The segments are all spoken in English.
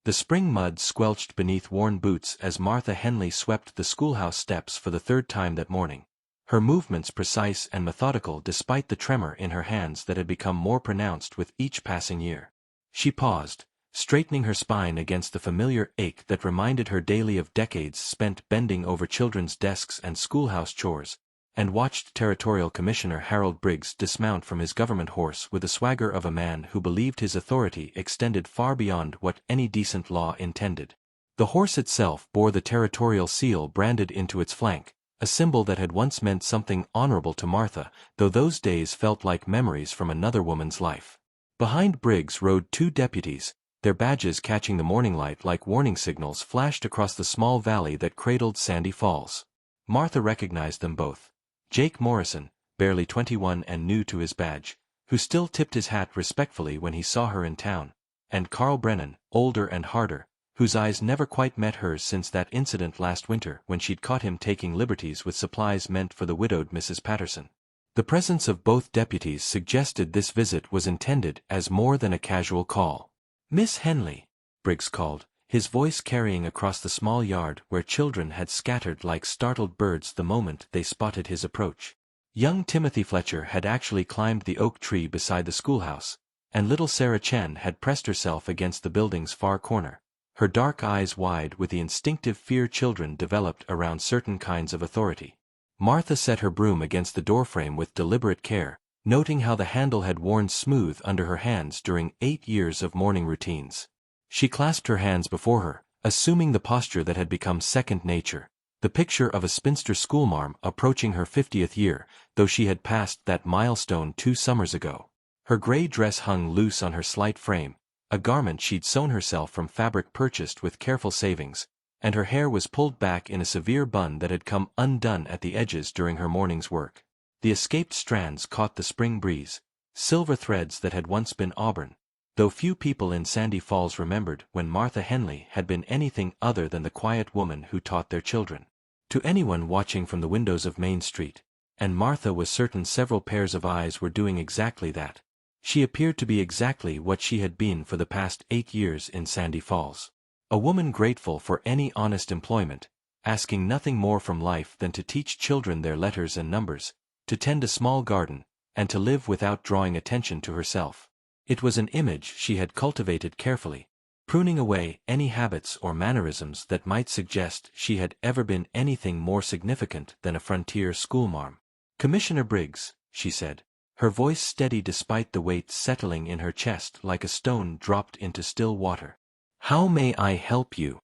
The spring mud squelched beneath worn boots as Martha Henley swept the schoolhouse steps for the third time that morning. Her movements precise and methodical despite the tremor in her hands that had become more pronounced with each passing year. She paused, straightening her spine against the familiar ache that reminded her daily of decades spent bending over children's desks and schoolhouse chores, and watched Territorial Commissioner Harold Briggs dismount from his government horse with the swagger of a man who believed his authority extended far beyond what any decent law intended. The horse itself bore the territorial seal branded into its flank, a symbol that had once meant something honorable to Martha, though those days felt like memories from another woman's life. Behind Briggs rode two deputies, their badges catching the morning light like warning signals flashed across the small valley that cradled Sandy Falls. Martha recognized them both. Jake Morrison, barely 21 and new to his badge, who still tipped his hat respectfully when he saw her in town, and Carl Brennan, older and harder, whose eyes never quite met hers since that incident last winter when she'd caught him taking liberties with supplies meant for the widowed Mrs. Patterson. The presence of both deputies suggested this visit was intended as more than a casual call. "Miss Henley," Briggs called, his voice carrying across the small yard where children had scattered like startled birds the moment they spotted his approach. Young Timothy Fletcher had actually climbed the oak tree beside the schoolhouse, and little Sarah Chen had pressed herself against the building's far corner, her dark eyes wide with the instinctive fear children developed around certain kinds of authority. Martha set her broom against the doorframe with deliberate care, noting how the handle had worn smooth under her hands during 8 years of morning routines. She clasped her hands before her, assuming the posture that had become second nature, the picture of a spinster schoolmarm approaching her 50th year, though she had passed that milestone 2 summers ago. Her gray dress hung loose on her slight frame, a garment she'd sewn herself from fabric purchased with careful savings, and her hair was pulled back in a severe bun that had come undone at the edges during her morning's work. The escaped strands caught the spring breeze, silver threads that had once been auburn, though few people in Sandy Falls remembered when Martha Henley had been anything other than the quiet woman who taught their children. To anyone watching from the windows of Main Street, and Martha was certain several pairs of eyes were doing exactly that, she appeared to be exactly what she had been for the past 8 years in Sandy Falls. A woman grateful for any honest employment, asking nothing more from life than to teach children their letters and numbers, to tend a small garden, and to live without drawing attention to herself. It was an image she had cultivated carefully, pruning away any habits or mannerisms that might suggest she had ever been anything more significant than a frontier schoolmarm. "Commissioner Briggs," she said, her voice steady despite the weight settling in her chest like a stone dropped into still water. "How may I help you?"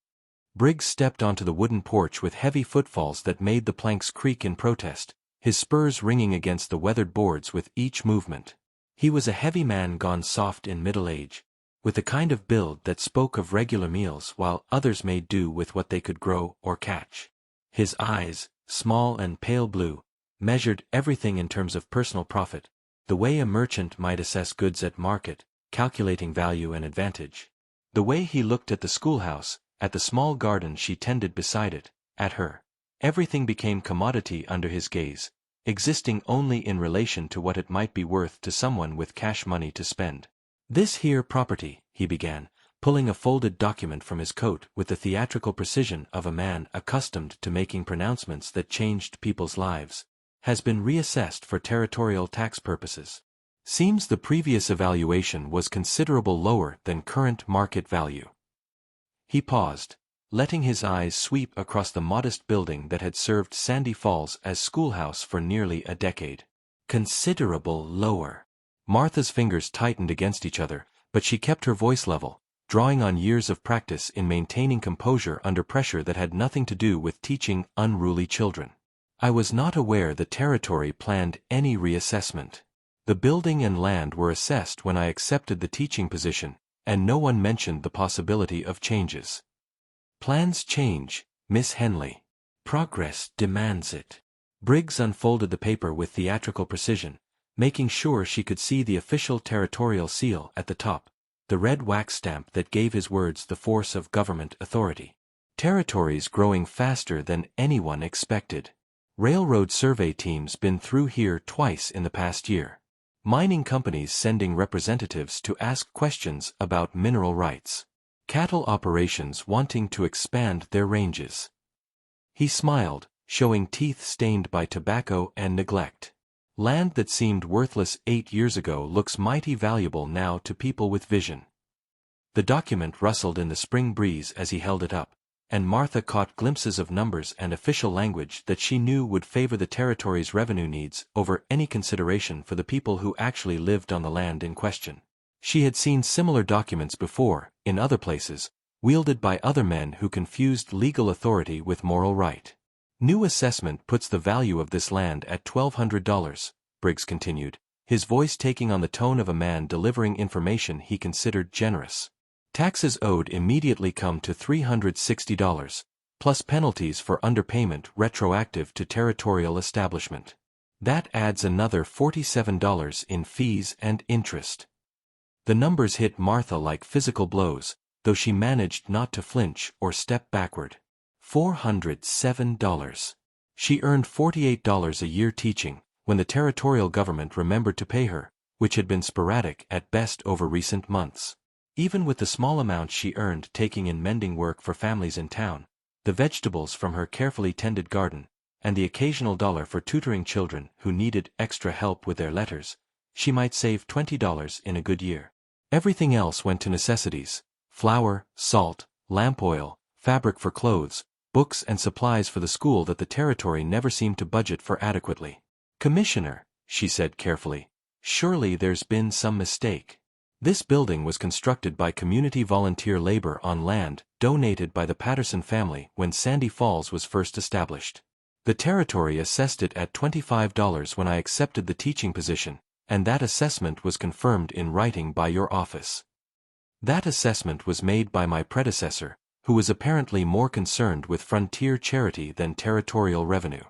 Briggs stepped onto the wooden porch with heavy footfalls that made the planks creak in protest, his spurs ringing against the weathered boards with each movement. He was a heavy man gone soft in middle age, with the kind of build that spoke of regular meals while others made do with what they could grow or catch. His eyes, small and pale blue, measured everything in terms of personal profit, the way a merchant might assess goods at market, calculating value and advantage. The way he looked at the schoolhouse, at the small garden she tended beside it, at her. Everything became commodity under his gaze, existing only in relation to what it might be worth to someone with cash money to spend. "This here property," he began, pulling a folded document from his coat with the theatrical precision of a man accustomed to making pronouncements that changed people's lives, "has been reassessed for territorial tax purposes. Seems the previous evaluation was considerable lower than current market value." He paused, letting his eyes sweep across the modest building that had served Sandy Falls as schoolhouse for nearly a decade. "Considerable lower." Martha's fingers tightened against each other, but she kept her voice level, drawing on years of practice in maintaining composure under pressure that had nothing to do with teaching unruly children. "I was not aware the territory planned any reassessment. The building and land were assessed when I accepted the teaching position, and no one mentioned the possibility of changes." "Plans change, Miss Henley. Progress demands it." Briggs unfolded the paper with theatrical precision, making sure she could see the official territorial seal at the top, the red wax stamp that gave his words the force of government authority. "Territories growing faster than anyone expected. Railroad survey teams been through here twice in the past year. Mining companies sending representatives to ask questions about mineral rights. Cattle operations wanting to expand their ranges. He smiled, showing teeth stained by tobacco and neglect. Land that seemed worthless 8 years ago looks mighty valuable now to people with vision. The document rustled in the spring breeze as he held it up, and Martha caught glimpses of numbers and official language that she knew would favor the territory's revenue needs over any consideration for the people who actually lived on the land in question. She had seen similar documents before, in other places, wielded by other men who confused legal authority with moral right. New assessment puts the value of this land at $1,200, Briggs continued, his voice taking on the tone of a man delivering information he considered generous. Taxes owed immediately come to $360, plus penalties for underpayment retroactive to territorial establishment. That adds another $47 in fees and interest. The numbers hit Martha like physical blows, though she managed not to flinch or step backward. $407. She earned $48 a year teaching, when the territorial government remembered to pay her, which had been sporadic at best over recent months. Even with the small amounts she earned taking in mending work for families in town, the vegetables from her carefully tended garden, and the occasional dollar for tutoring children who needed extra help with their letters, she might save $20 in a good year. Everything else went to necessities: flour, salt, lamp oil, fabric for clothes, books and supplies for the school that the territory never seemed to budget for adequately. "Commissioner," she said carefully, "surely there's been some mistake. This building was constructed by community volunteer labor on land donated by the Patterson family when Sandy Falls was first established. The territory assessed it at $25 when I accepted the teaching position, and that assessment was confirmed in writing by your office. That assessment was made by my predecessor, who was apparently more concerned with frontier charity than territorial revenue."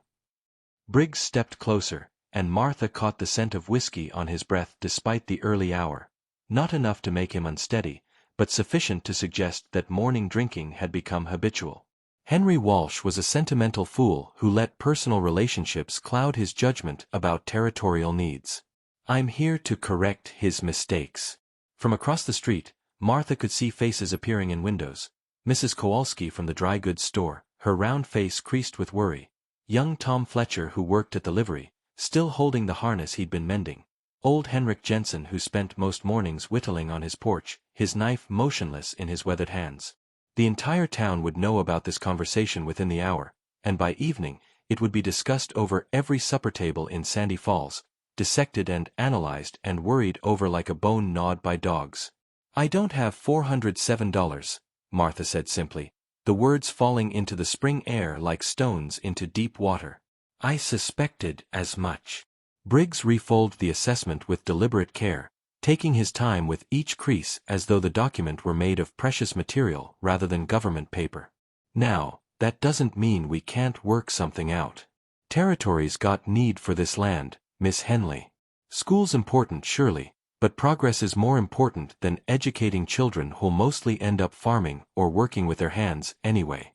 Briggs stepped closer, and Martha caught the scent of whiskey on his breath despite the early hour. Not enough to make him unsteady, but sufficient to suggest that morning drinking had become habitual. Henry Walsh was a sentimental fool who let personal relationships cloud his judgment about territorial needs. "I'm here to correct his mistakes." From across the street, Martha could see faces appearing in windows. Mrs. Kowalski from the dry goods store, her round face creased with worry. Young Tom Fletcher who worked at the livery, still holding the harness he'd been mending. Old Henrik Jensen who spent most mornings whittling on his porch, his knife motionless in his weathered hands. The entire town would know about this conversation within the hour, and by evening, it would be discussed over every supper table in Sandy Falls, dissected and analyzed and worried over like a bone gnawed by dogs. "I don't have $407, Martha said simply, the words falling into the spring air like stones into deep water. "I suspected as much." Briggs refolded the assessment with deliberate care, taking his time with each crease as though the document were made of precious material rather than government paper. "Now, that doesn't mean we can't work something out. Territory's got need for this land, Miss Henley. School's important surely, but progress is more important than educating children who'll mostly end up farming or working with their hands anyway."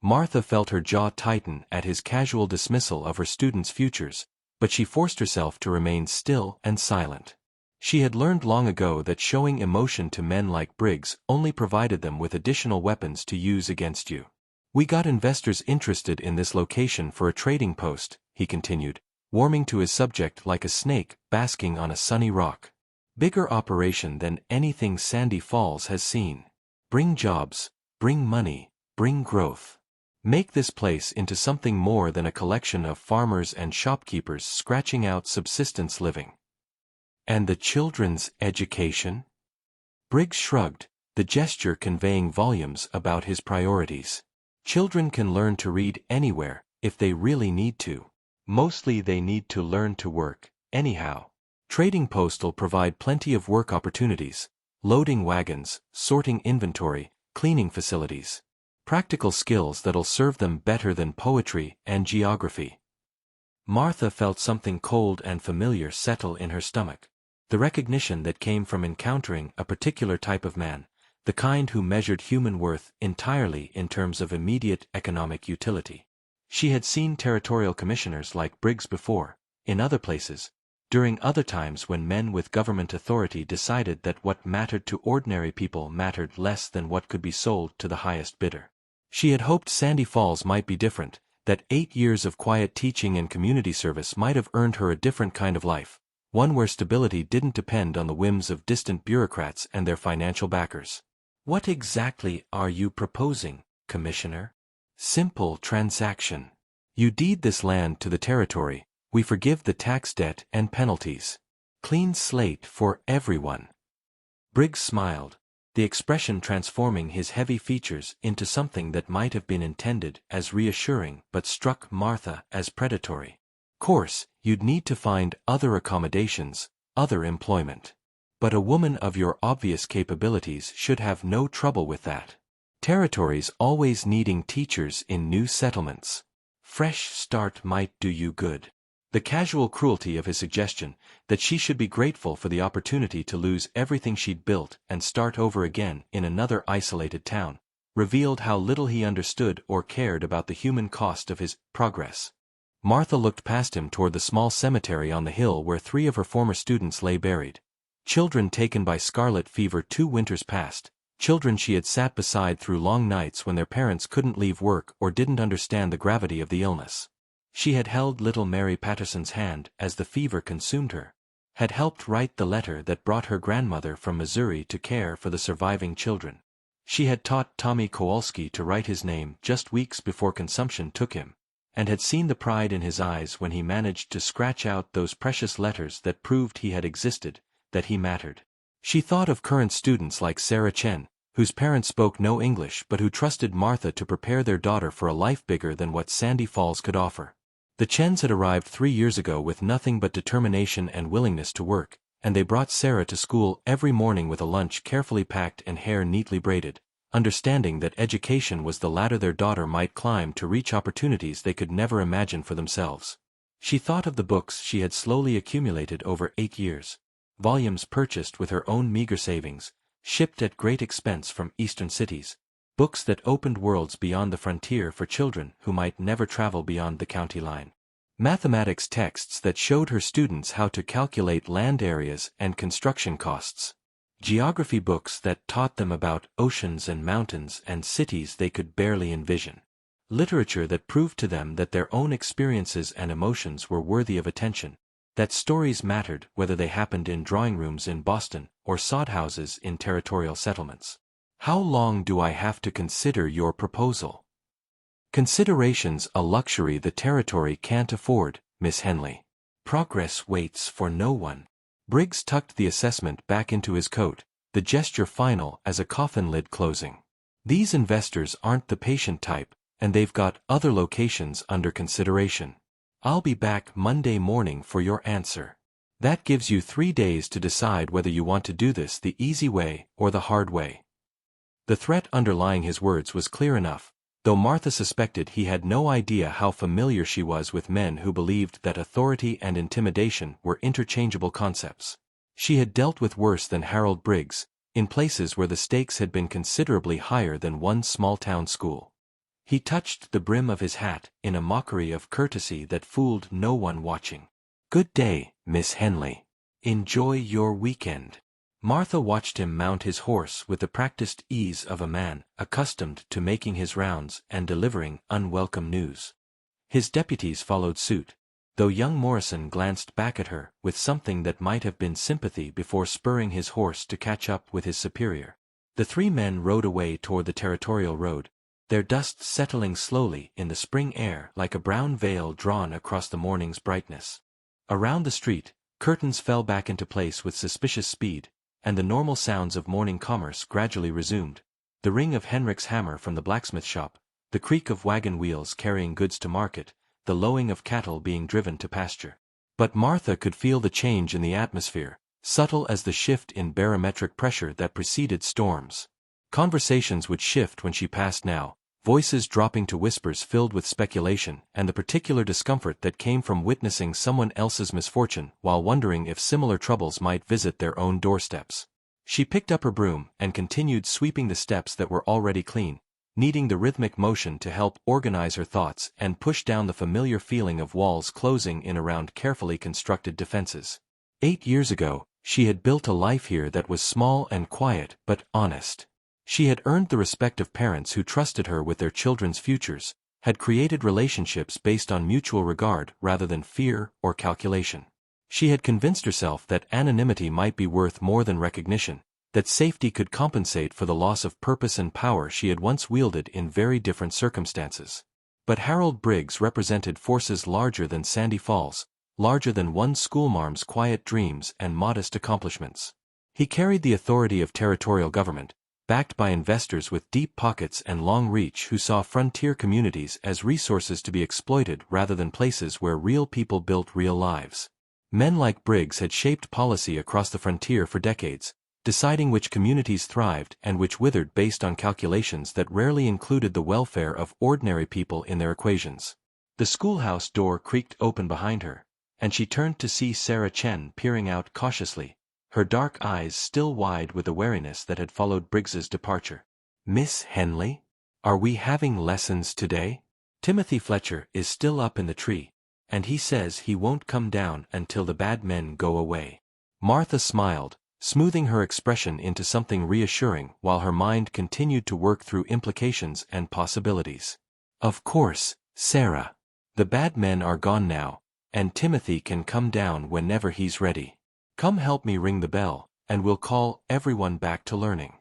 Martha felt her jaw tighten at his casual dismissal of her students' futures, but she forced herself to remain still and silent. She had learned long ago that showing emotion to men like Briggs only provided them with additional weapons to use against you. "We got investors interested in this location for a trading post," he continued, warming to his subject like a snake basking on a sunny rock. "Bigger operation than anything Sandy Falls has seen. Bring jobs, bring money, bring growth. Make this place into something more than a collection of farmers and shopkeepers scratching out subsistence living." "And the children's education?" Briggs shrugged, the gesture conveying volumes about his priorities. "Children can learn to read anywhere, if they really need to. Mostly they need to learn to work, anyhow. Trading post'll provide plenty of work opportunities, loading wagons, sorting inventory, cleaning facilities. Practical skills that'll serve them better than poetry and geography." Martha felt something cold and familiar settle in her stomach, the recognition that came from encountering a particular type of man, the kind who measured human worth entirely in terms of immediate economic utility. She had seen territorial commissioners like Briggs before, in other places, during other times when men with government authority decided that what mattered to ordinary people mattered less than what could be sold to the highest bidder. She had hoped Sandy Falls might be different, that 8 years of quiet teaching and community service might have earned her a different kind of life, one where stability didn't depend on the whims of distant bureaucrats and their financial backers. What exactly are you proposing, Commissioner? Simple transaction. You deed this land to the territory, we forgive the tax debt and penalties. Clean slate for everyone. Briggs smiled, the expression transforming his heavy features into something that might have been intended as reassuring but struck Martha as predatory. Course, you'd need to find other accommodations, other employment. But a woman of your obvious capabilities should have no trouble with that. Territories always needing teachers in new settlements. Fresh start might do you good. The casual cruelty of his suggestion, that she should be grateful for the opportunity to lose everything she'd built and start over again in another isolated town, revealed how little he understood or cared about the human cost of his progress. Martha looked past him toward the small cemetery on the hill where 3 of her former students lay buried. Children taken by scarlet fever 2 winters past, children she had sat beside through long nights when their parents couldn't leave work or didn't understand the gravity of the illness. She had held little Mary Patterson's hand as the fever consumed her, had helped write the letter that brought her grandmother from Missouri to care for the surviving children. She had taught Tommy Kowalski to write his name just weeks before consumption took him, and had seen the pride in his eyes when he managed to scratch out those precious letters that proved he had existed, that he mattered. She thought of current students like Sarah Chen, whose parents spoke no English but who trusted Martha to prepare their daughter for a life bigger than what Sandy Falls could offer. The Chens had arrived 3 years ago with nothing but determination and willingness to work, and they brought Sarah to school every morning with a lunch carefully packed and hair neatly braided, understanding that education was the ladder their daughter might climb to reach opportunities they could never imagine for themselves. She thought of the books she had slowly accumulated over 8 years, volumes purchased with her own meager savings, shipped at great expense from eastern cities, books that opened worlds beyond the frontier for children who might never travel beyond the county line. Mathematics texts that showed her students how to calculate land areas and construction costs. Geography books that taught them about oceans and mountains and cities they could barely envision. Literature that proved to them that their own experiences and emotions were worthy of attention, that stories mattered whether they happened in drawing rooms in Boston or sod houses in territorial settlements. How long do I have to consider your proposal? Consideration's a luxury the territory can't afford, Miss Henley. Progress waits for no one. Briggs tucked the assessment back into his coat, the gesture final as a coffin lid closing. These investors aren't the patient type, and they've got other locations under consideration. I'll be back Monday morning for your answer. That gives you 3 days to decide whether you want to do this the easy way or the hard way. The threat underlying his words was clear enough, though Martha suspected he had no idea how familiar she was with men who believed that authority and intimidation were interchangeable concepts. She had dealt with worse than Harold Briggs, in places where the stakes had been considerably higher than one small-town school. He touched the brim of his hat in a mockery of courtesy that fooled no one watching. Good day, Miss Henley. Enjoy your weekend. Martha watched him mount his horse with the practiced ease of a man accustomed to making his rounds and delivering unwelcome news. His deputies followed suit, though young Morrison glanced back at her with something that might have been sympathy before spurring his horse to catch up with his superior. The 3 men rode away toward the Territorial Road, their dust settling slowly in the spring air like a brown veil drawn across the morning's brightness. Around the street, curtains fell back into place with suspicious speed, and the normal sounds of morning commerce gradually resumed, the ring of Henrik's hammer from the blacksmith shop, the creak of wagon wheels carrying goods to market, the lowing of cattle being driven to pasture. But Martha could feel the change in the atmosphere, subtle as the shift in barometric pressure that preceded storms. Conversations would shift when she passed now, voices dropping to whispers filled with speculation and the particular discomfort that came from witnessing someone else's misfortune while wondering if similar troubles might visit their own doorsteps. She picked up her broom and continued sweeping the steps that were already clean, needing the rhythmic motion to help organize her thoughts and push down the familiar feeling of walls closing in around carefully constructed defenses. 8 years ago, she had built a life here that was small and quiet but honest. She had earned the respect of parents who trusted her with their children's futures, had created relationships based on mutual regard rather than fear or calculation. She had convinced herself that anonymity might be worth more than recognition, that safety could compensate for the loss of purpose and power she had once wielded in very different circumstances. But Harold Briggs represented forces larger than Sandy Falls, larger than one schoolmarm's quiet dreams and modest accomplishments. He carried the authority of territorial government, backed by investors with deep pockets and long reach who saw frontier communities as resources to be exploited rather than places where real people built real lives. Men like Briggs had shaped policy across the frontier for decades, deciding which communities thrived and which withered based on calculations that rarely included the welfare of ordinary people in their equations. The schoolhouse door creaked open behind her, and she turned to see Sarah Chen peering out cautiously, her dark eyes still wide with the wariness that had followed Briggs's departure. "Miss Henley? Are we having lessons today? Timothy Fletcher is still up in the tree, and he says he won't come down until the bad men go away." Martha smiled, smoothing her expression into something reassuring while her mind continued to work through implications and possibilities. "Of course, Sarah. The bad men are gone now, and Timothy can come down whenever he's ready. Come help me ring the bell, and we'll call everyone back to learning."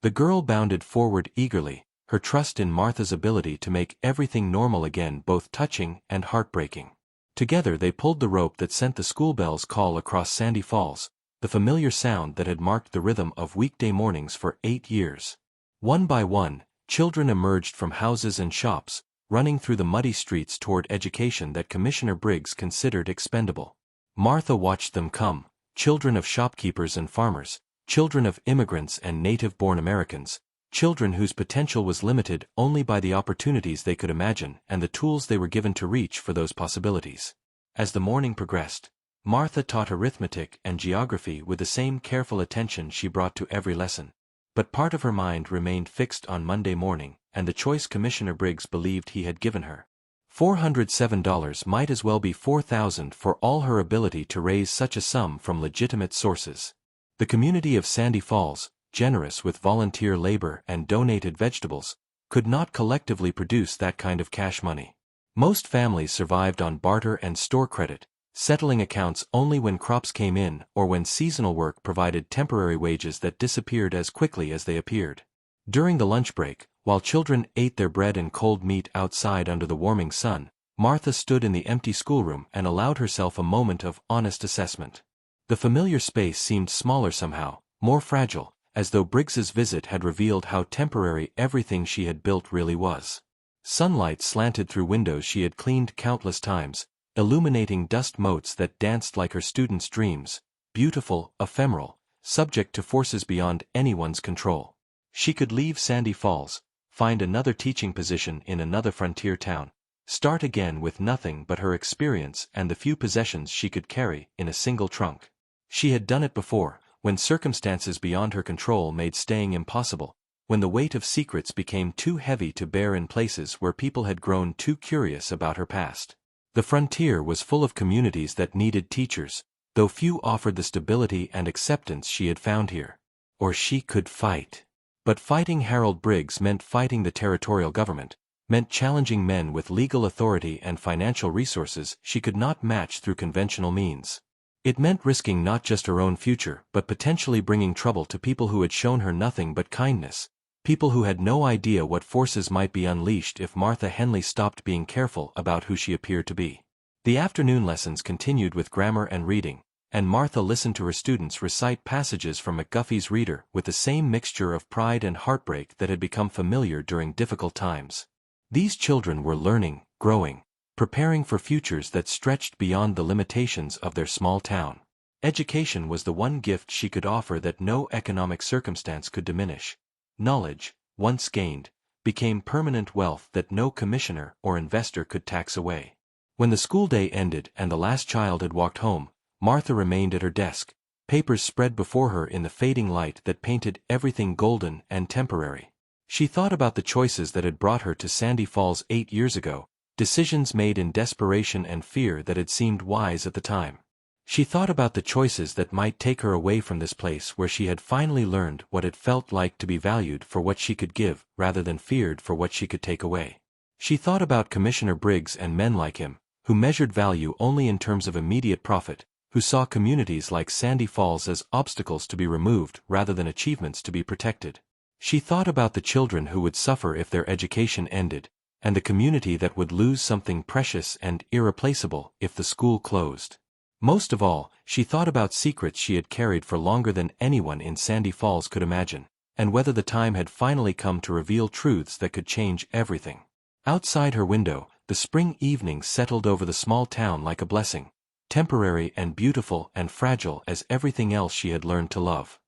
The girl bounded forward eagerly, her trust in Martha's ability to make everything normal again both touching and heartbreaking. Together they pulled the rope that sent the school bell's call across Sandy Falls, the familiar sound that had marked the rhythm of weekday mornings for 8 years. One by one, children emerged from houses and shops, running through the muddy streets toward education that Commissioner Briggs considered expendable. Martha watched them come, children of shopkeepers and farmers, children of immigrants and native-born Americans, children whose potential was limited only by the opportunities they could imagine and the tools they were given to reach for those possibilities. As the morning progressed, Martha taught arithmetic and geography with the same careful attention she brought to every lesson, but part of her mind remained fixed on Monday morning and the choice Commissioner Briggs believed he had given her. $407 might as well be $4,000 for all her ability to raise such a sum from legitimate sources. The community of Sandy Falls, generous with volunteer labor and donated vegetables, could not collectively produce that kind of cash money. Most families survived on barter and store credit, settling accounts only when crops came in or when seasonal work provided temporary wages that disappeared as quickly as they appeared. During the lunch break, while children ate their bread and cold meat outside under the warming sun, Martha stood in the empty schoolroom and allowed herself a moment of honest assessment. The familiar space seemed smaller somehow, more fragile, as though Briggs's visit had revealed how temporary everything she had built really was. Sunlight slanted through windows she had cleaned countless times, illuminating dust motes that danced like her students' dreams, beautiful, ephemeral, subject to forces beyond anyone's control. She could leave Sandy Falls, find another teaching position in another frontier town, start again with nothing but her experience and the few possessions she could carry in a single trunk. She had done it before, when circumstances beyond her control made staying impossible, when the weight of secrets became too heavy to bear in places where people had grown too curious about her past. The frontier was full of communities that needed teachers, though few offered the stability and acceptance she had found here. Or she could fight. But fighting Harold Briggs meant fighting the territorial government, meant challenging men with legal authority and financial resources she could not match through conventional means. It meant risking not just her own future but potentially bringing trouble to people who had shown her nothing but kindness, people who had no idea what forces might be unleashed if Martha Henley stopped being careful about who she appeared to be. The afternoon lessons continued with grammar and reading, and Martha listened to her students recite passages from McGuffey's Reader with the same mixture of pride and heartbreak that had become familiar during difficult times. These children were learning, growing, preparing for futures that stretched beyond the limitations of their small town. Education was the one gift she could offer that no economic circumstance could diminish. Knowledge, once gained, became permanent wealth that no commissioner or investor could tax away. When the school day ended and the last child had walked home, Martha remained at her desk, papers spread before her in the fading light that painted everything golden and temporary. She thought about the choices that had brought her to Sandy Falls 8 years ago, decisions made in desperation and fear that had seemed wise at the time. She thought about the choices that might take her away from this place where she had finally learned what it felt like to be valued for what she could give rather than feared for what she could take away. She thought about Commissioner Briggs and men like him, who measured value only in terms of immediate profit, who saw communities like Sandy Falls as obstacles to be removed rather than achievements to be protected. She thought about the children who would suffer if their education ended, and the community that would lose something precious and irreplaceable if the school closed. Most of all, she thought about secrets she had carried for longer than anyone in Sandy Falls could imagine, and whether the time had finally come to reveal truths that could change everything. Outside her window, the spring evening settled over the small town like a blessing, temporary and beautiful and fragile as everything else she had learned to love.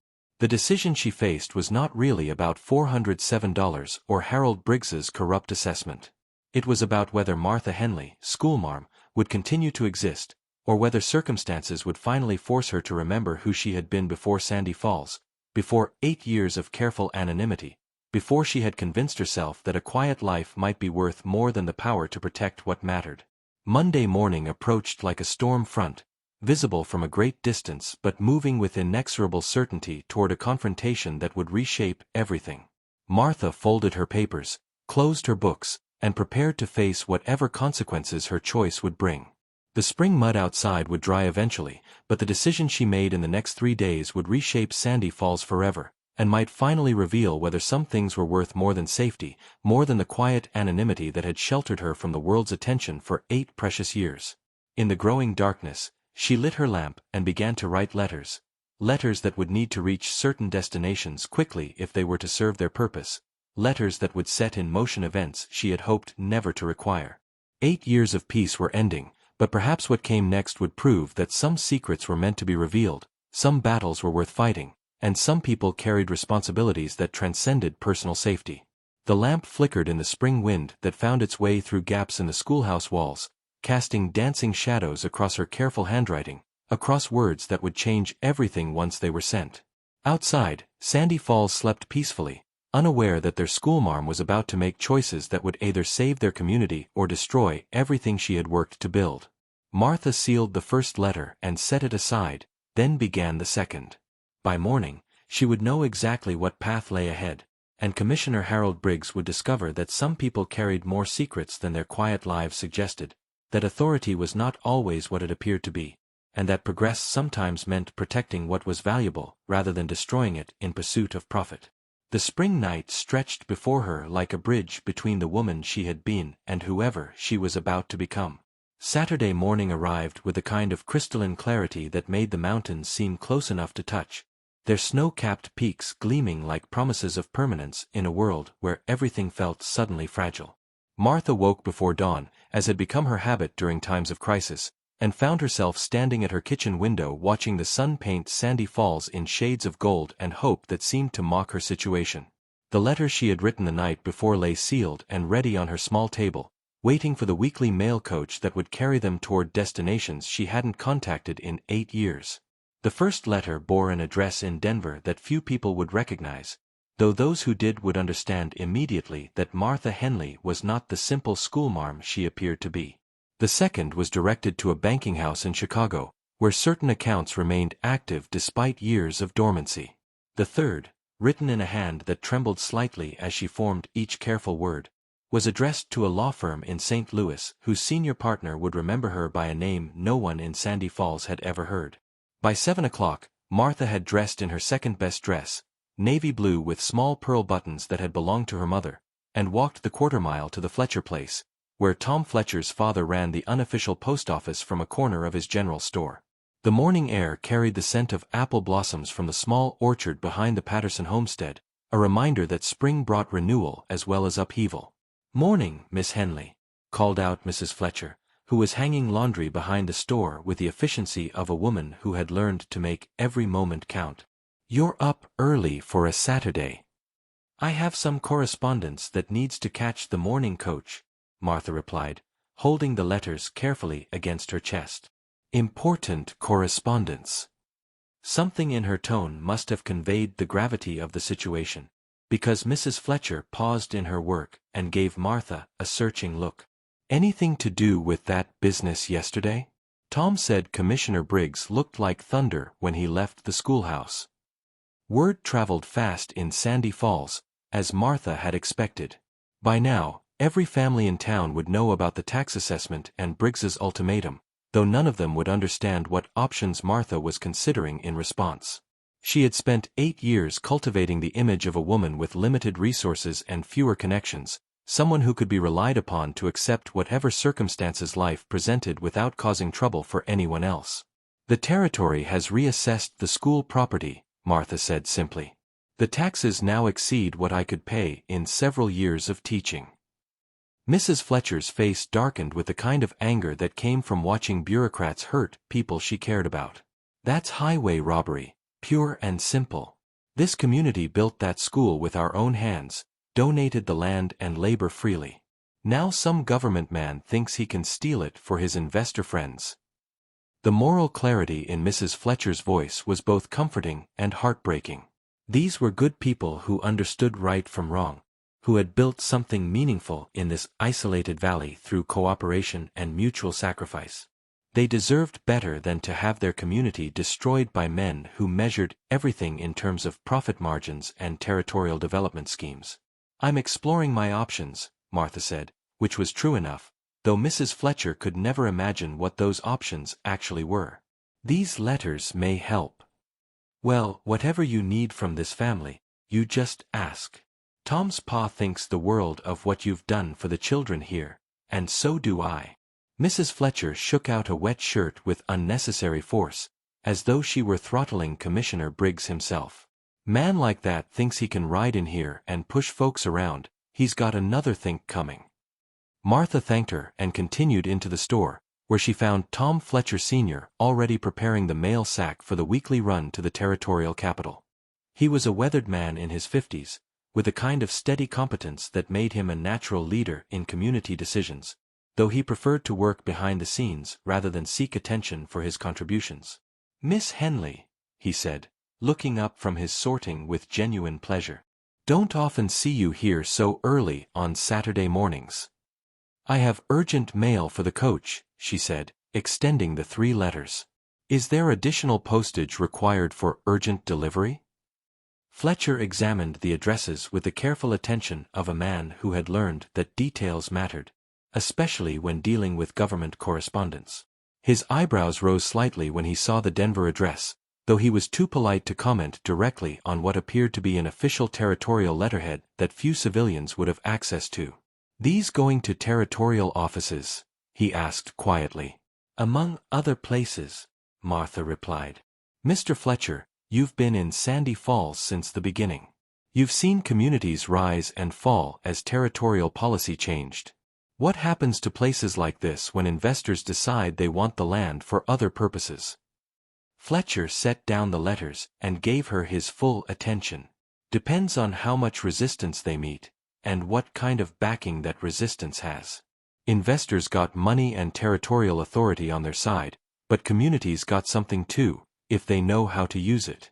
The decision she faced was not really about $407 or Harold Briggs's corrupt assessment. It was about whether Martha Henley, schoolmarm, would continue to exist, or whether circumstances would finally force her to remember who she had been before Sandy Falls, before 8 years of careful anonymity, before she had convinced herself that a quiet life might be worth more than the power to protect what mattered. Monday morning approached like a storm front, visible from a great distance but moving with inexorable certainty toward a confrontation that would reshape everything. Martha folded her papers, closed her books, and prepared to face whatever consequences her choice would bring. The spring mud outside would dry eventually, but the decision she made in the next 3 days would reshape Sandy Falls forever, and might finally reveal whether some things were worth more than safety, more than the quiet anonymity that had sheltered her from the world's attention for 8 precious years. In the growing darkness, she lit her lamp and began to write letters. Letters that would need to reach certain destinations quickly if they were to serve their purpose. Letters that would set in motion events she had hoped never to require. 8 years of peace were ending, but perhaps what came next would prove that some secrets were meant to be revealed, some battles were worth fighting, and some people carried responsibilities that transcended personal safety. The lamp flickered in the spring wind that found its way through gaps in the schoolhouse walls, casting dancing shadows across her careful handwriting, across words that would change everything once they were sent. Outside, Sandy Falls slept peacefully, unaware that their schoolmarm was about to make choices that would either save their community or destroy everything she had worked to build. Martha sealed the first letter and set it aside, then began the second. By morning, she would know exactly what path lay ahead, and Commissioner Harold Briggs would discover that some people carried more secrets than their quiet lives suggested, that authority was not always what it appeared to be, and that progress sometimes meant protecting what was valuable rather than destroying it in pursuit of profit. The spring night stretched before her like a bridge between the woman she had been and whoever she was about to become. Saturday morning arrived with a kind of crystalline clarity that made the mountains seem close enough to touch, their snow-capped peaks gleaming like promises of permanence in a world where everything felt suddenly fragile. Martha woke before dawn, as had become her habit during times of crisis, and found herself standing at her kitchen window watching the sun paint Sandy Falls in shades of gold and hope that seemed to mock her situation. The letter she had written the night before lay sealed and ready on her small table, waiting for the weekly mail coach that would carry them toward destinations she hadn't contacted in 8 years. The first letter bore an address in Denver that few people would recognize, though those who did would understand immediately that Martha Henley was not the simple schoolmarm she appeared to be. The second was directed to a banking house in Chicago, where certain accounts remained active despite years of dormancy. The third, written in a hand that trembled slightly as she formed each careful word, was addressed to a law firm in St. Louis whose senior partner would remember her by a name no one in Sandy Falls had ever heard. By 7 o'clock, Martha had dressed in her second-best dress, navy blue with small pearl buttons that had belonged to her mother, and walked the quarter-mile to the Fletcher place, where Tom Fletcher's father ran the unofficial post office from a corner of his general store. The morning air carried the scent of apple blossoms from the small orchard behind the Patterson homestead, a reminder that spring brought renewal as well as upheaval. "Morning, Miss Henley," called out Mrs. Fletcher, who was hanging laundry behind the store with the efficiency of a woman who had learned to make every moment count. "You're up early for a Saturday." "I have some correspondence that needs to catch the morning coach," Martha replied, holding the letters carefully against her chest. "Important correspondence." Something in her tone must have conveyed the gravity of the situation, because Mrs. Fletcher paused in her work and gave Martha a searching look. Anything to do with that business yesterday? Tom said Commissioner Briggs looked like thunder when he left the schoolhouse. Word traveled fast in Sandy Falls, as Martha had expected. By now, every family in town would know about the tax assessment and Briggs's ultimatum, though none of them would understand what options Martha was considering in response. She had spent 8 years cultivating the image of a woman with limited resources and fewer connections, someone who could be relied upon to accept whatever circumstances life presented without causing trouble for anyone else. The territory has reassessed the school property, Martha said simply. The taxes now exceed what I could pay in several years of teaching. Mrs. Fletcher's face darkened with the kind of anger that came from watching bureaucrats hurt people she cared about. That's highway robbery, pure and simple. This community built that school with our own hands, donated the land and labor freely. Now some government man thinks he can steal it for his investor friends. The moral clarity in Mrs. Fletcher's voice was both comforting and heartbreaking. These were good people who understood right from wrong, who had built something meaningful in this isolated valley through cooperation and mutual sacrifice. They deserved better than to have their community destroyed by men who measured everything in terms of profit margins and territorial development schemes. I'm exploring my options, Martha said, which was true enough, though Mrs. Fletcher could never imagine what those options actually were. These letters may help. Well, whatever you need from this family, you just ask. Tom's pa thinks the world of what you've done for the children here, and so do I. Mrs. Fletcher shook out a wet shirt with unnecessary force, as though she were throttling Commissioner Briggs himself. Man like that thinks he can ride in here and push folks around, he's got another think coming. Martha thanked her and continued into the store, where she found Tom Fletcher Sr. already preparing the mail sack for the weekly run to the territorial capital. He was a weathered man in his 50s, with a kind of steady competence that made him a natural leader in community decisions, though he preferred to work behind the scenes rather than seek attention for his contributions. Miss Henley, he said, looking up from his sorting with genuine pleasure. Don't often see you here so early on Saturday mornings. I have urgent mail for the coach, she said, extending the 3 letters. Is there additional postage required for urgent delivery? Fletcher examined the addresses with the careful attention of a man who had learned that details mattered, especially when dealing with government correspondence. His eyebrows rose slightly when he saw the Denver address, though he was too polite to comment directly on what appeared to be an official territorial letterhead that few civilians would have access to. These going to territorial offices? He asked quietly. Among other places, Martha replied. Mr. Fletcher, you've been in Sandy Falls since the beginning. You've seen communities rise and fall as territorial policy changed. What happens to places like this when investors decide they want the land for other purposes? Fletcher set down the letters and gave her his full attention. Depends on how much resistance they meet, and what kind of backing that resistance has. Investors got money and territorial authority on their side, but communities got something too, if they know how to use it.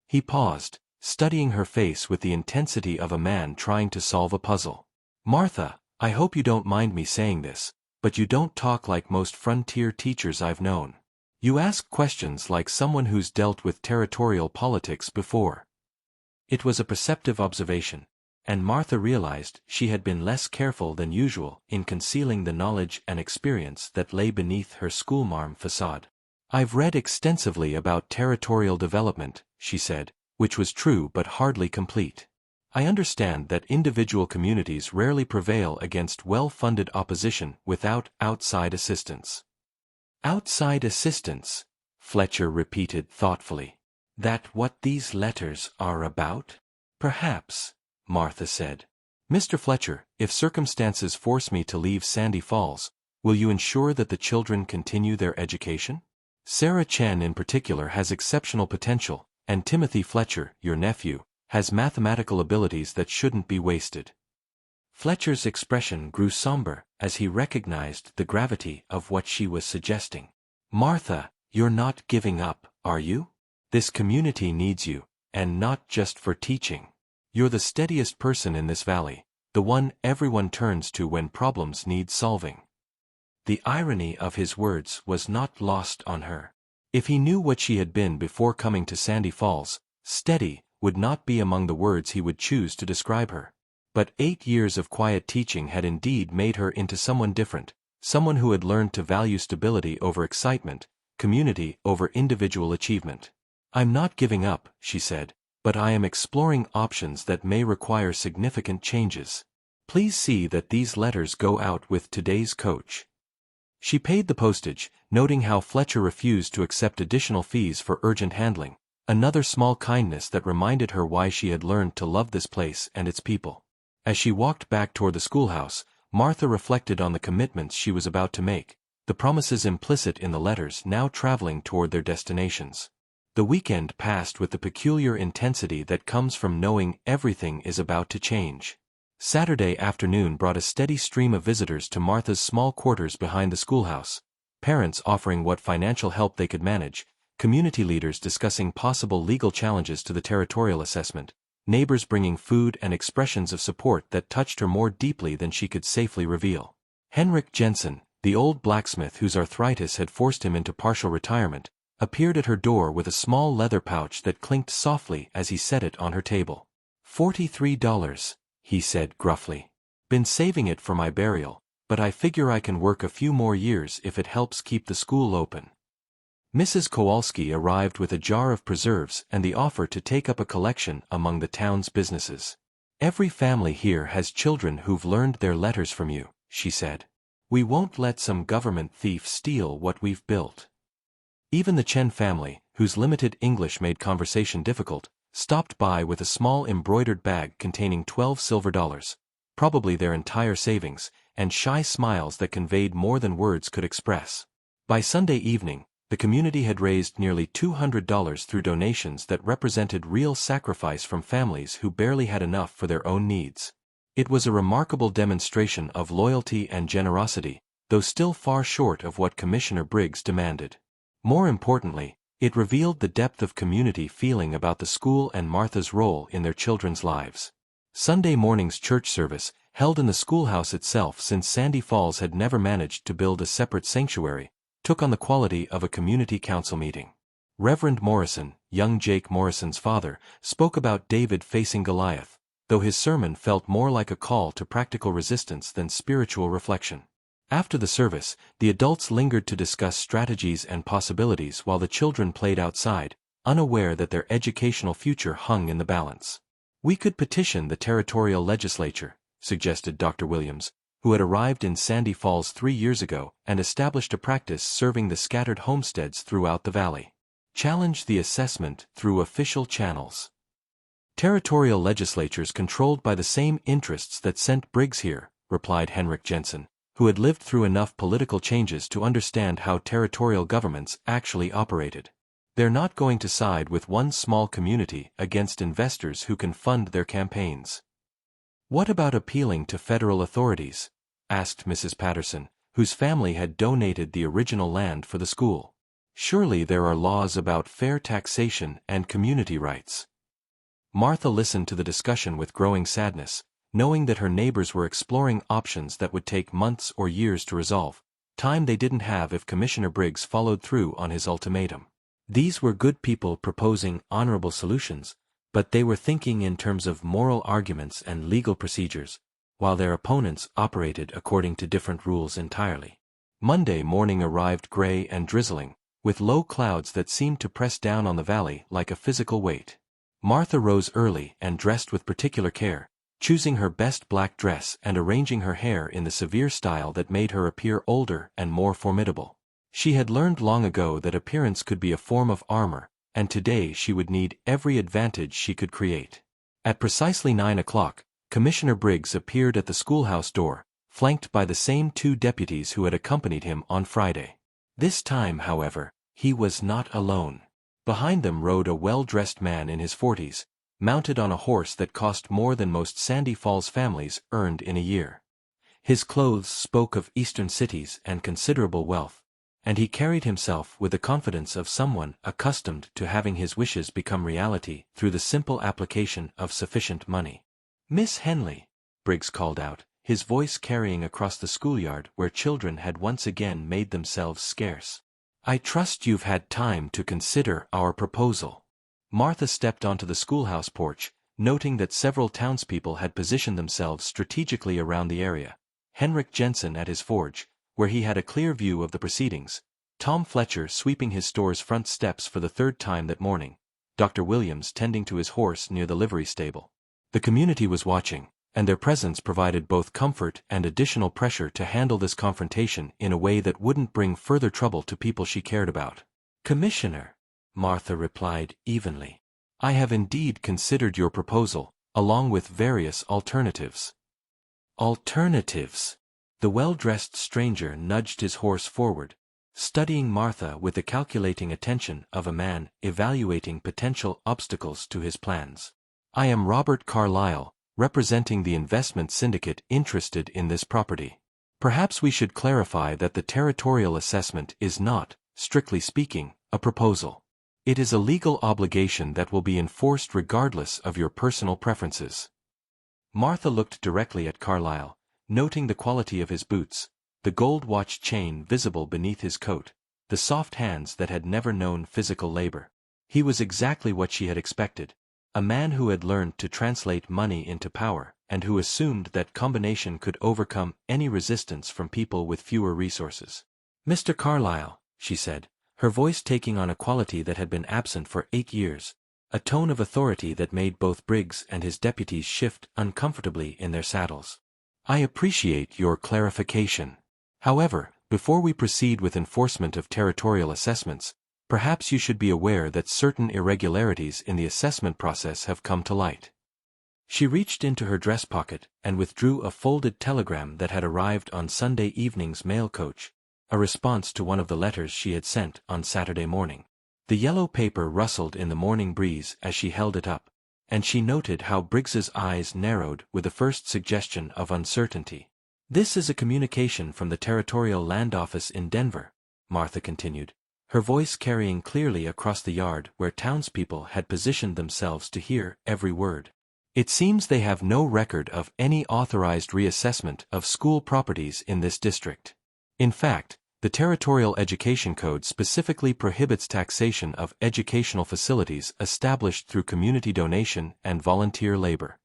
He paused, studying her face with the intensity of a man trying to solve a puzzle. Martha, I hope you don't mind me saying this, but you don't talk like most frontier teachers I've known. You ask questions like someone who's dealt with territorial politics before. It was a perceptive observation, and Martha realized she had been less careful than usual in concealing the knowledge and experience that lay beneath her schoolmarm facade. I've read extensively about territorial development, she said, which was true but hardly complete. I understand that individual communities rarely prevail against well-funded opposition without outside assistance. Outside assistance, Fletcher repeated thoughtfully. That what these letters are about? Perhaps, Martha said. Mr. Fletcher, if circumstances force me to leave Sandy Falls, will you ensure that the children continue their education? Sarah Chen in particular has exceptional potential, and Timothy Fletcher, your nephew, has mathematical abilities that shouldn't be wasted. Fletcher's expression grew somber as he recognized the gravity of what she was suggesting. Martha, you're not giving up, are you? This community needs you, and not just for teaching. You're the steadiest person in this valley, the one everyone turns to when problems need solving." The irony of his words was not lost on her. If he knew what she had been before coming to Sandy Falls, steady would not be among the words he would choose to describe her. But 8 years of quiet teaching had indeed made her into someone different, someone who had learned to value stability over excitement, community over individual achievement. "I'm not giving up," she said, "but I am exploring options that may require significant changes. Please see that these letters go out with today's coach." She paid the postage, noting how Fletcher refused to accept additional fees for urgent handling, another small kindness that reminded her why she had learned to love this place and its people. As she walked back toward the schoolhouse, Martha reflected on the commitments she was about to make, the promises implicit in the letters now traveling toward their destinations. The weekend passed with the peculiar intensity that comes from knowing everything is about to change. Saturday afternoon brought a steady stream of visitors to Martha's small quarters behind the schoolhouse, parents offering what financial help they could manage, community leaders discussing possible legal challenges to the territorial assessment, neighbors bringing food and expressions of support that touched her more deeply than she could safely reveal. Henrik Jensen, the old blacksmith whose arthritis had forced him into partial retirement, appeared at her door with a small leather pouch that clinked softly as he set it on her table. $43, he said gruffly. "Been saving it for my burial, but I figure I can work a few more years if it helps keep the school open." Mrs. Kowalski arrived with a jar of preserves and the offer to take up a collection among the town's businesses. "Every family here has children who've learned their letters from you," she said. "We won't let some government thief steal what we've built." Even the Chen family, whose limited English made conversation difficult, stopped by with a small embroidered bag containing $12 silver, probably their entire savings, and shy smiles that conveyed more than words could express. By Sunday evening, the community had raised nearly $200 through donations that represented real sacrifice from families who barely had enough for their own needs. It was a remarkable demonstration of loyalty and generosity, though still far short of what Commissioner Briggs demanded. More importantly, it revealed the depth of community feeling about the school and Martha's role in their children's lives. Sunday morning's church service, held in the schoolhouse itself since Sandy Falls had never managed to build a separate sanctuary, took on the quality of a community council meeting. Reverend Morrison, young Jake Morrison's father, spoke about David facing Goliath, though his sermon felt more like a call to practical resistance than spiritual reflection. After the service, the adults lingered to discuss strategies and possibilities while the children played outside, unaware that their educational future hung in the balance. "We could petition the territorial legislature," suggested Dr. Williams, who had arrived in Sandy Falls 3 years ago and established a practice serving the scattered homesteads throughout the valley. "Challenge the assessment through official channels." "Territorial legislatures controlled by the same interests that sent Briggs here," replied Henrik Jensen, who had lived through enough political changes to understand how territorial governments actually operated. "They're not going to side with one small community against investors who can fund their campaigns." "What about appealing to federal authorities?" asked Mrs. Patterson, whose family had donated the original land for the school. "Surely there are laws about fair taxation and community rights." Martha listened to the discussion with growing sadness, knowing that her neighbors were exploring options that would take months or years to resolve, time they didn't have if Commissioner Briggs followed through on his ultimatum. These were good people proposing honorable solutions, but they were thinking in terms of moral arguments and legal procedures, while their opponents operated according to different rules entirely. Monday morning arrived gray and drizzling, with low clouds that seemed to press down on the valley like a physical weight. Martha rose early and dressed with particular care, choosing her best black dress and arranging her hair in the severe style that made her appear older and more formidable. She had learned long ago that appearance could be a form of armor, and today she would need every advantage she could create. At precisely 9 o'clock, Commissioner Briggs appeared at the schoolhouse door, flanked by the same 2 deputies who had accompanied him on Friday. This time, however, he was not alone. Behind them rode a well-dressed man in his 40s, mounted on a horse that cost more than most Sandy Falls families earned in a year. His clothes spoke of eastern cities and considerable wealth, and he carried himself with the confidence of someone accustomed to having his wishes become reality through the simple application of sufficient money. "Miss Henley," Briggs called out, his voice carrying across the schoolyard where children had once again made themselves scarce. "I trust you've had time to consider our proposal." Martha stepped onto the schoolhouse porch, noting that several townspeople had positioned themselves strategically around the area. Henrik Jensen at his forge, where he had a clear view of the proceedings, Tom Fletcher sweeping his store's front steps for the third time that morning, Dr. Williams tending to his horse near the livery stable. The community was watching, and their presence provided both comfort and additional pressure to handle this confrontation in a way that wouldn't bring further trouble to people she cared about. "Commissioner," Martha replied evenly, "I have indeed considered your proposal, along with various alternatives." "Alternatives?" The well-dressed stranger nudged his horse forward, studying Martha with the calculating attention of a man evaluating potential obstacles to his plans. "I am Robert Carlyle, representing the investment syndicate interested in this property. Perhaps we should clarify that the territorial assessment is not, strictly speaking, a proposal. It is a legal obligation that will be enforced regardless of your personal preferences." Martha looked directly at Carlyle, noting the quality of his boots, the gold watch chain visible beneath his coat, the soft hands that had never known physical labor. He was exactly what she had expected, a man who had learned to translate money into power, and who assumed that combination could overcome any resistance from people with fewer resources. "Mr. Carlyle," she said, her voice taking on a quality that had been absent for 8 years, a tone of authority that made both Briggs and his deputies shift uncomfortably in their saddles. "I appreciate your clarification. However, before we proceed with enforcement of territorial assessments, perhaps you should be aware that certain irregularities in the assessment process have come to light." She reached into her dress pocket and withdrew a folded telegram that had arrived on Sunday evening's mail coach, a response to one of the letters she had sent on Saturday morning. The yellow paper rustled in the morning breeze as she held it up, and she noted how Briggs's eyes narrowed with the first suggestion of uncertainty. "This is a communication from the Territorial Land Office in Denver," Martha continued, her voice carrying clearly across the yard where townspeople had positioned themselves to hear every word. "It seems they have no record of any authorized reassessment of school properties in this district. In fact, the Territorial Education Code specifically prohibits taxation of educational facilities established through community donation and volunteer labor."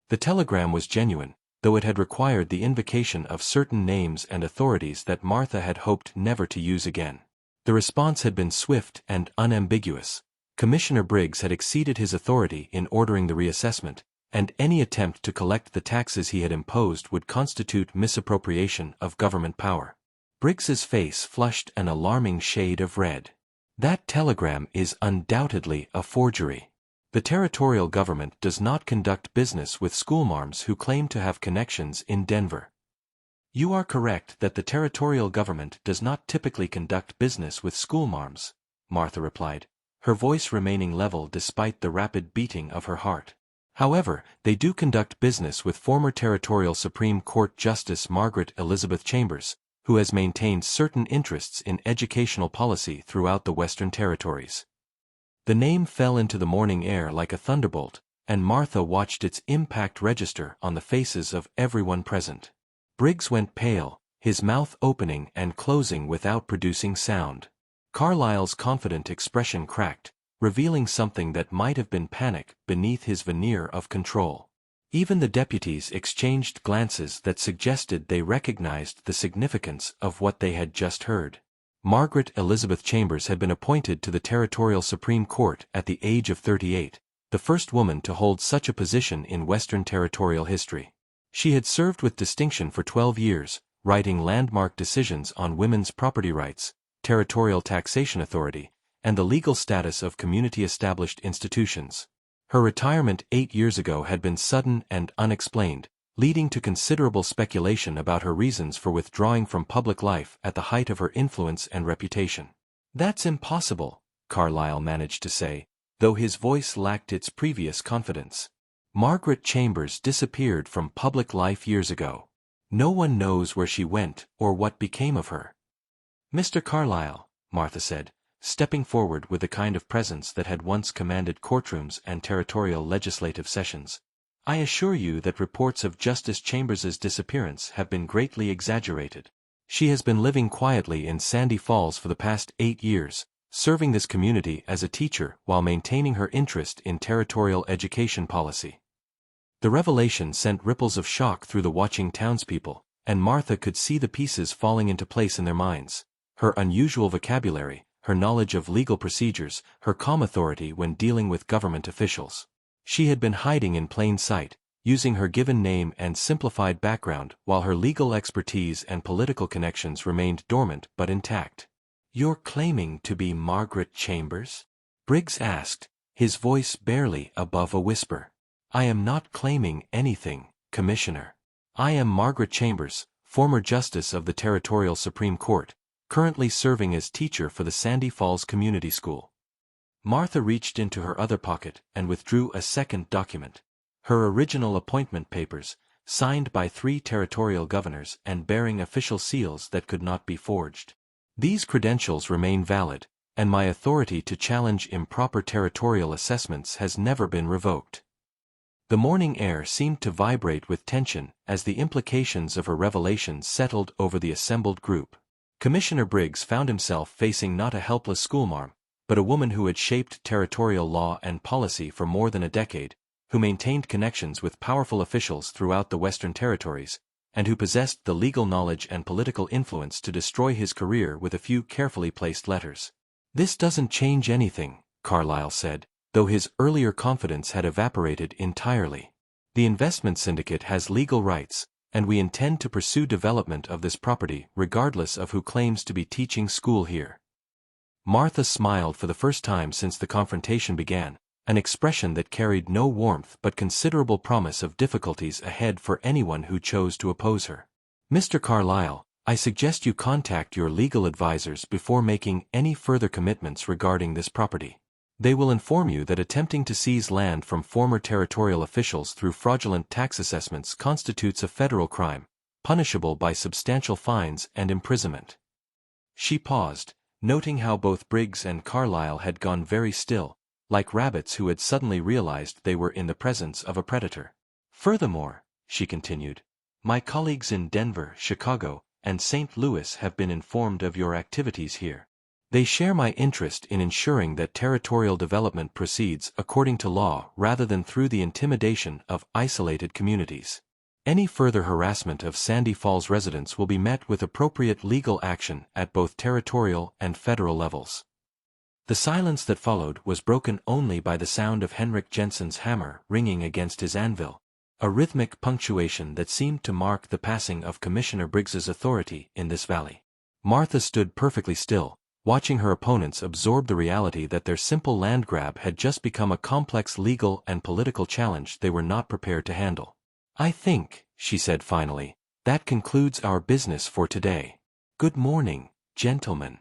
The telegram was genuine, though it had required the invocation of certain names and authorities that Martha had hoped never to use again. The response had been swift and unambiguous. Commissioner Briggs had exceeded his authority in ordering the reassessment, and any attempt to collect the taxes he had imposed would constitute misappropriation of government power. Briggs's face flushed an alarming shade of red. "That telegram is undoubtedly a forgery. The territorial government does not conduct business with schoolmarms who claim to have connections in Denver." "You are correct that the territorial government does not typically conduct business with schoolmarms," Martha replied, her voice remaining level despite the rapid beating of her heart. "However, they do conduct business with former Territorial Supreme Court Justice Margaret Elizabeth Chambers, who has maintained certain interests in educational policy throughout the Western Territories." The name fell into the morning air like a thunderbolt, and Martha watched its impact register on the faces of everyone present. Briggs went pale, his mouth opening and closing without producing sound. Carlyle's confident expression cracked, revealing something that might have been panic beneath his veneer of control. Even the deputies exchanged glances that suggested they recognized the significance of what they had just heard. Margaret Elizabeth Chambers had been appointed to the Territorial Supreme Court at the age of 38, the first woman to hold such a position in Western territorial history. She had served with distinction for 12 years, writing landmark decisions on women's property rights, territorial taxation authority, and the legal status of community-established institutions. Her retirement 8 years ago had been sudden and unexplained, leading to considerable speculation about her reasons for withdrawing from public life at the height of her influence and reputation. "That's impossible," Carlyle managed to say, though his voice lacked its previous confidence. "Margaret Chambers disappeared from public life years ago. No one knows where she went or what became of her." Mr. Carlyle, Martha said, stepping forward with the kind of presence that had once commanded courtrooms and territorial legislative sessions. I assure you that reports of Justice Chambers's disappearance have been greatly exaggerated. She has been living quietly in Sandy Falls for the past 8 years, serving this community as a teacher while maintaining her interest in territorial education policy. The revelation sent ripples of shock through the watching townspeople, and Martha could see the pieces falling into place in their minds. Her unusual vocabulary, her knowledge of legal procedures, her calm authority when dealing with government officials. She had been hiding in plain sight, using her given name and simplified background while her legal expertise and political connections remained dormant but intact. "You're claiming to be Margaret Chambers?" Briggs asked, his voice barely above a whisper. "I am not claiming anything, Commissioner. I am Margaret Chambers, former Justice of the Territorial Supreme Court, currently serving as teacher for the Sandy Falls Community School." Martha reached into her other pocket and withdrew a second document. Her original appointment papers, signed by 3 territorial governors and bearing official seals that could not be forged. "These credentials remain valid, and my authority to challenge improper territorial assessments has never been revoked." The morning air seemed to vibrate with tension as the implications of her revelation settled over the assembled group. Commissioner Briggs found himself facing not a helpless schoolmarm, but a woman who had shaped territorial law and policy for more than a decade, who maintained connections with powerful officials throughout the Western Territories, and who possessed the legal knowledge and political influence to destroy his career with a few carefully placed letters. "This doesn't change anything," Carlyle said, though his earlier confidence had evaporated entirely. "The investment syndicate has legal rights, and we intend to pursue development of this property regardless of who claims to be teaching school here." Martha smiled for the first time since the confrontation began, an expression that carried no warmth but considerable promise of difficulties ahead for anyone who chose to oppose her. "Mr. Carlyle, I suggest you contact your legal advisors before making any further commitments regarding this property. They will inform you that attempting to seize land from former territorial officials through fraudulent tax assessments constitutes a federal crime, punishable by substantial fines and imprisonment." She paused, noting how both Briggs and Carlyle had gone very still, like rabbits who had suddenly realized they were in the presence of a predator. "Furthermore," she continued, "my colleagues in Denver, Chicago, and St. Louis have been informed of your activities here. They share my interest in ensuring that territorial development proceeds according to law rather than through the intimidation of isolated communities. Any further harassment of Sandy Falls residents will be met with appropriate legal action at both territorial and federal levels." The silence that followed was broken only by the sound of Henrik Jensen's hammer ringing against his anvil, a rhythmic punctuation that seemed to mark the passing of Commissioner Briggs's authority in this valley. Martha stood perfectly still, watching her opponents absorb the reality that their simple land grab had just become a complex legal and political challenge they were not prepared to handle. "I think," she said finally, "that concludes our business for today. Good morning, gentlemen."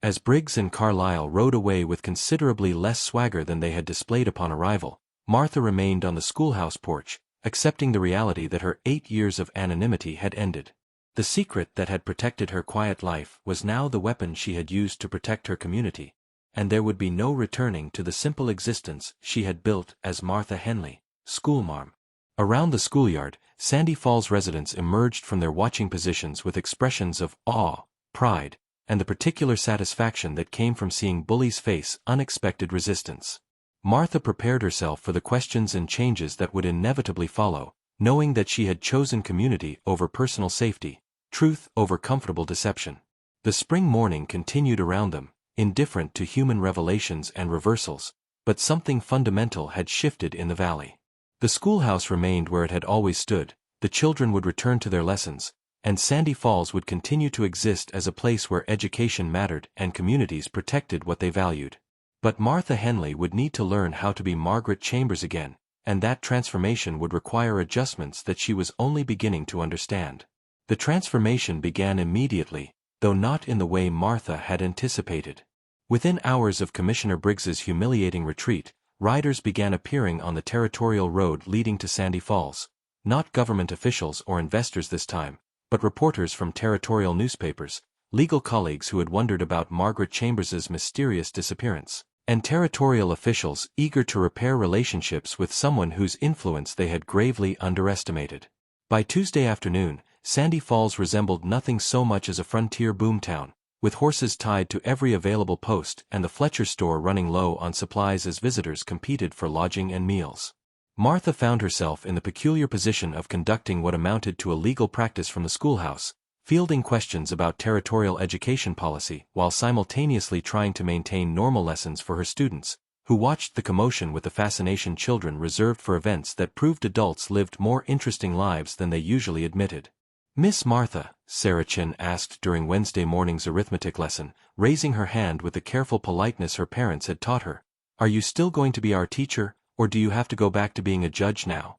As Briggs and Carlyle rode away with considerably less swagger than they had displayed upon arrival, Martha remained on the schoolhouse porch, accepting the reality that her 8 years of anonymity had ended. The secret that had protected her quiet life was now the weapon she had used to protect her community, and there would be no returning to the simple existence she had built as Martha Henley, schoolmarm. Around the schoolyard, Sandy Falls residents emerged from their watching positions with expressions of awe, pride, and the particular satisfaction that came from seeing Bully's face unexpected resistance. Martha prepared herself for the questions and changes that would inevitably follow, knowing that she had chosen community over personal safety, truth over comfortable deception. The spring morning continued around them, indifferent to human revelations and reversals, but something fundamental had shifted in the valley. The schoolhouse remained where it had always stood, the children would return to their lessons, and Sandy Falls would continue to exist as a place where education mattered and communities protected what they valued. But Martha Henley would need to learn how to be Margaret Chambers again, and that transformation would require adjustments that she was only beginning to understand. The transformation began immediately, though not in the way Martha had anticipated. Within hours of Commissioner Briggs's humiliating retreat, riders began appearing on the territorial road leading to Sandy Falls, not government officials or investors this time, but reporters from territorial newspapers, legal colleagues who had wondered about Margaret Chambers's mysterious disappearance, and territorial officials eager to repair relationships with someone whose influence they had gravely underestimated. By Tuesday afternoon, Sandy Falls resembled nothing so much as a frontier boomtown, with horses tied to every available post and the Fletcher store running low on supplies as visitors competed for lodging and meals. Martha found herself in the peculiar position of conducting what amounted to a legal practice from the schoolhouse, fielding questions about territorial education policy while simultaneously trying to maintain normal lessons for her students, who watched the commotion with the fascination children reserved for events that proved adults lived more interesting lives than they usually admitted. "Miss Martha," Sarah Chin asked during Wednesday morning's arithmetic lesson, raising her hand with the careful politeness her parents had taught her, "are you still going to be our teacher, or do you have to go back to being a judge now?"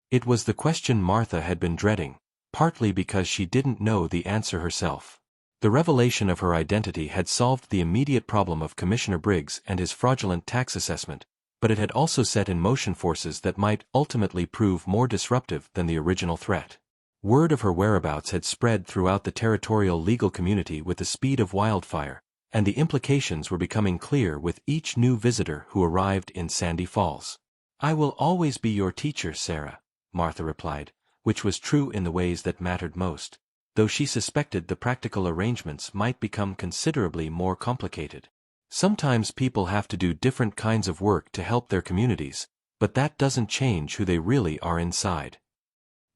It was the question Martha had been dreading, partly because she didn't know the answer herself. The revelation of her identity had solved the immediate problem of Commissioner Briggs and his fraudulent tax assessment, but it had also set in motion forces that might ultimately prove more disruptive than the original threat. Word of her whereabouts had spread throughout the territorial legal community with the speed of wildfire, and the implications were becoming clear with each new visitor who arrived in Sandy Falls. "I will always be your teacher, Sarah," Martha replied, which was true in the ways that mattered most, though she suspected the practical arrangements might become considerably more complicated. Sometimes people have to do different kinds of work to help their communities, but that doesn't change who they really are inside.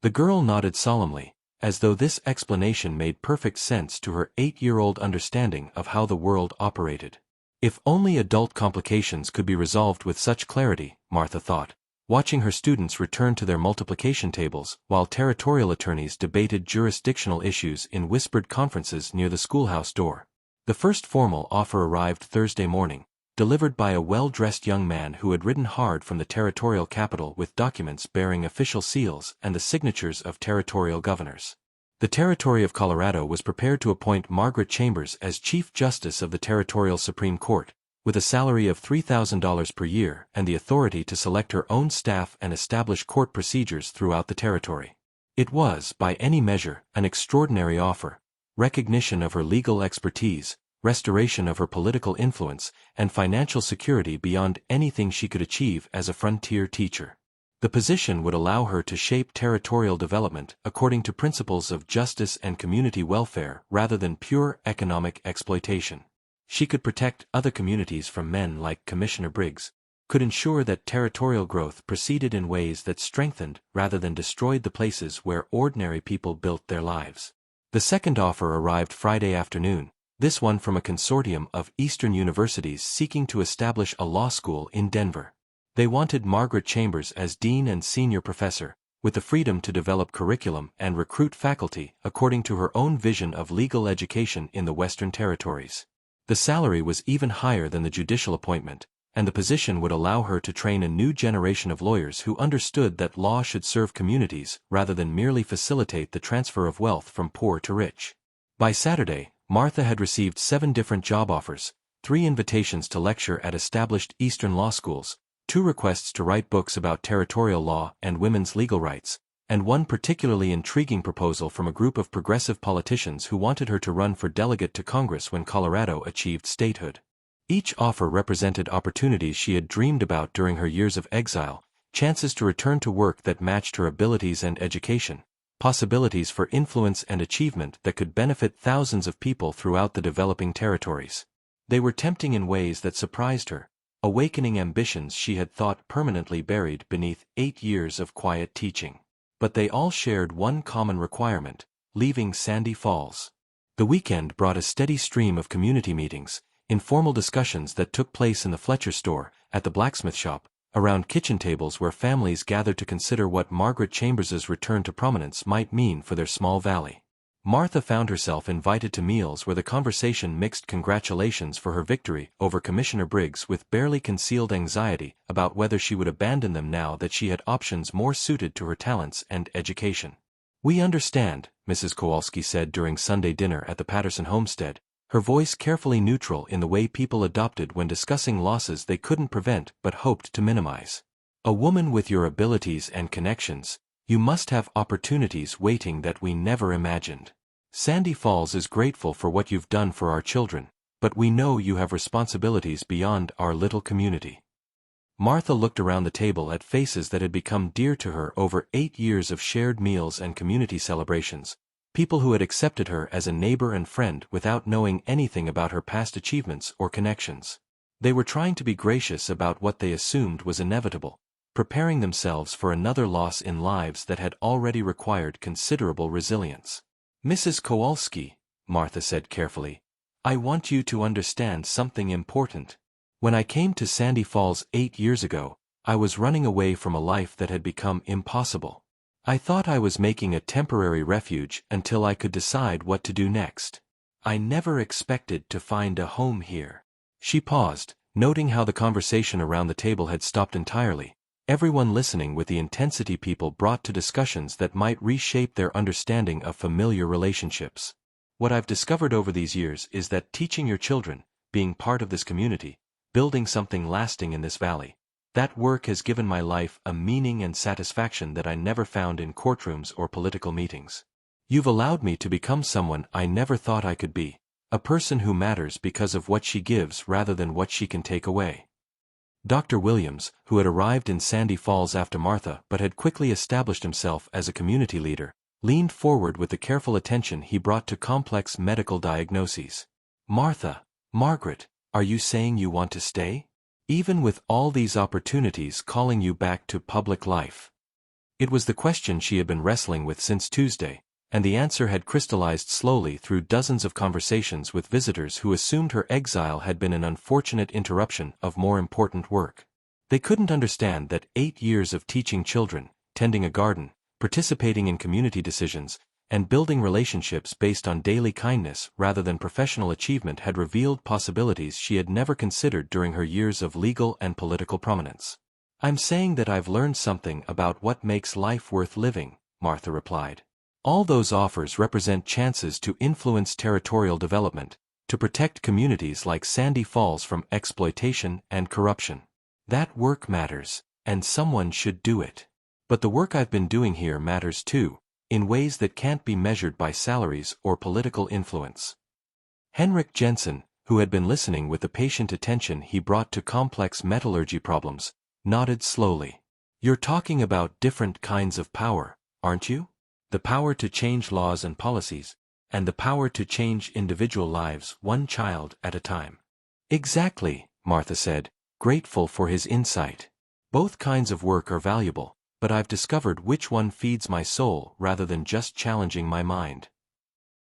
The girl nodded solemnly, as though this explanation made perfect sense to her 8-year-old understanding of how the world operated. If only adult complications could be resolved with such clarity, Martha thought, watching her students return to their multiplication tables while territorial attorneys debated jurisdictional issues in whispered conferences near the schoolhouse door. The first formal offer arrived Thursday morning, delivered by a well-dressed young man who had ridden hard from the territorial capital with documents bearing official seals and the signatures of territorial governors. The Territory of Colorado was prepared to appoint Margaret Chambers as Chief Justice of the Territorial Supreme Court, with a salary of $3,000 per year and the authority to select her own staff and establish court procedures throughout the territory. It was, by any measure, an extraordinary offer: recognition of her legal expertise, restoration of her political influence, and financial security beyond anything she could achieve as a frontier teacher. The position would allow her to shape territorial development according to principles of justice and community welfare rather than pure economic exploitation. She could protect other communities from men like Commissioner Briggs, could ensure that territorial growth proceeded in ways that strengthened rather than destroyed the places where ordinary people built their lives. The second offer arrived Friday afternoon, this one from a consortium of Eastern universities seeking to establish a law school in Denver. They wanted Margaret Chambers as dean and senior professor, with the freedom to develop curriculum and recruit faculty according to her own vision of legal education in the Western Territories. The salary was even higher than the judicial appointment, and the position would allow her to train a new generation of lawyers who understood that law should serve communities rather than merely facilitate the transfer of wealth from poor to rich. By Saturday, Martha had received 7 different job offers, 3 invitations to lecture at established Eastern law schools, 2 requests to write books about territorial law and women's legal rights, and 1 particularly intriguing proposal from a group of progressive politicians who wanted her to run for delegate to Congress when Colorado achieved statehood. Each offer represented opportunities she had dreamed about during her years of exile, chances to return to work that matched her abilities and education, possibilities for influence and achievement that could benefit thousands of people throughout the developing territories. They were tempting in ways that surprised her, awakening ambitions she had thought permanently buried beneath 8 years of quiet teaching. But they all shared one common requirement: leaving Sandy Falls. The weekend brought a steady stream of community meetings, informal discussions that took place in the Fletcher store, at the blacksmith shop, around kitchen tables where families gathered to consider what Margaret Chambers's return to prominence might mean for their small valley. Martha found herself invited to meals where the conversation mixed congratulations for her victory over Commissioner Briggs with barely concealed anxiety about whether she would abandon them now that she had options more suited to her talents and education. "We understand," Mrs. Kowalski said during Sunday dinner at the Patterson homestead, her voice carefully neutral in the way people adopted when discussing losses they couldn't prevent but hoped to minimize. "A woman with your abilities and connections, you must have opportunities waiting that we never imagined. Sandy Falls is grateful for what you've done for our children, but we know you have responsibilities beyond our little community. Martha looked around the table at faces that had become dear to her over 8 years of shared meals and community celebrations, people who had accepted her as a neighbor and friend without knowing anything about her past achievements or connections. They were trying to be gracious about what they assumed was inevitable, preparing themselves for another loss in lives that had already required considerable resilience. "Mrs. Kowalski," Martha said carefully, "I want you to understand something important. When I came to Sandy Falls 8 years ago, I was running away from a life that had become impossible. I thought I was making a temporary refuge until I could decide what to do next. I never expected to find a home here." She paused, noting how the conversation around the table had stopped entirely, everyone listening with the intensity people brought to discussions that might reshape their understanding of familiar relationships. "What I've discovered over these years is that teaching your children, being part of this community, building something lasting in this valley, that work has given my life a meaning and satisfaction that I never found in courtrooms or political meetings. You've allowed me to become someone I never thought I could be, a person who matters because of what she gives rather than what she can take away." Dr. Williams, who had arrived in Sandy Falls after Martha but had quickly established himself as a community leader, leaned forward with the careful attention he brought to complex medical diagnoses. "Margaret, are you saying you want to stay? Even with all these opportunities calling you back to public life?" It was the question she had been wrestling with since Tuesday, and the answer had crystallized slowly through dozens of conversations with visitors who assumed her exile had been an unfortunate interruption of more important work. They couldn't understand that 8 years of teaching children, tending a garden, participating in community decisions, and building relationships based on daily kindness rather than professional achievement had revealed possibilities she had never considered during her years of legal and political prominence. "I'm saying that I've learned something about what makes life worth living," Martha replied. "All those offers represent chances to influence territorial development, to protect communities like Sandy Falls from exploitation and corruption. That work matters, and someone should do it. But the work I've been doing here matters too, in ways that can't be measured by salaries or political influence." Henrik Jensen, who had been listening with the patient attention he brought to complex metallurgy problems, nodded slowly. "You're talking about different kinds of power, aren't you? The power to change laws and policies, and the power to change individual lives one child at a time." "Exactly," Martha said, grateful for his insight. "Both kinds of work are valuable, but I've discovered which one feeds my soul rather than just challenging my mind."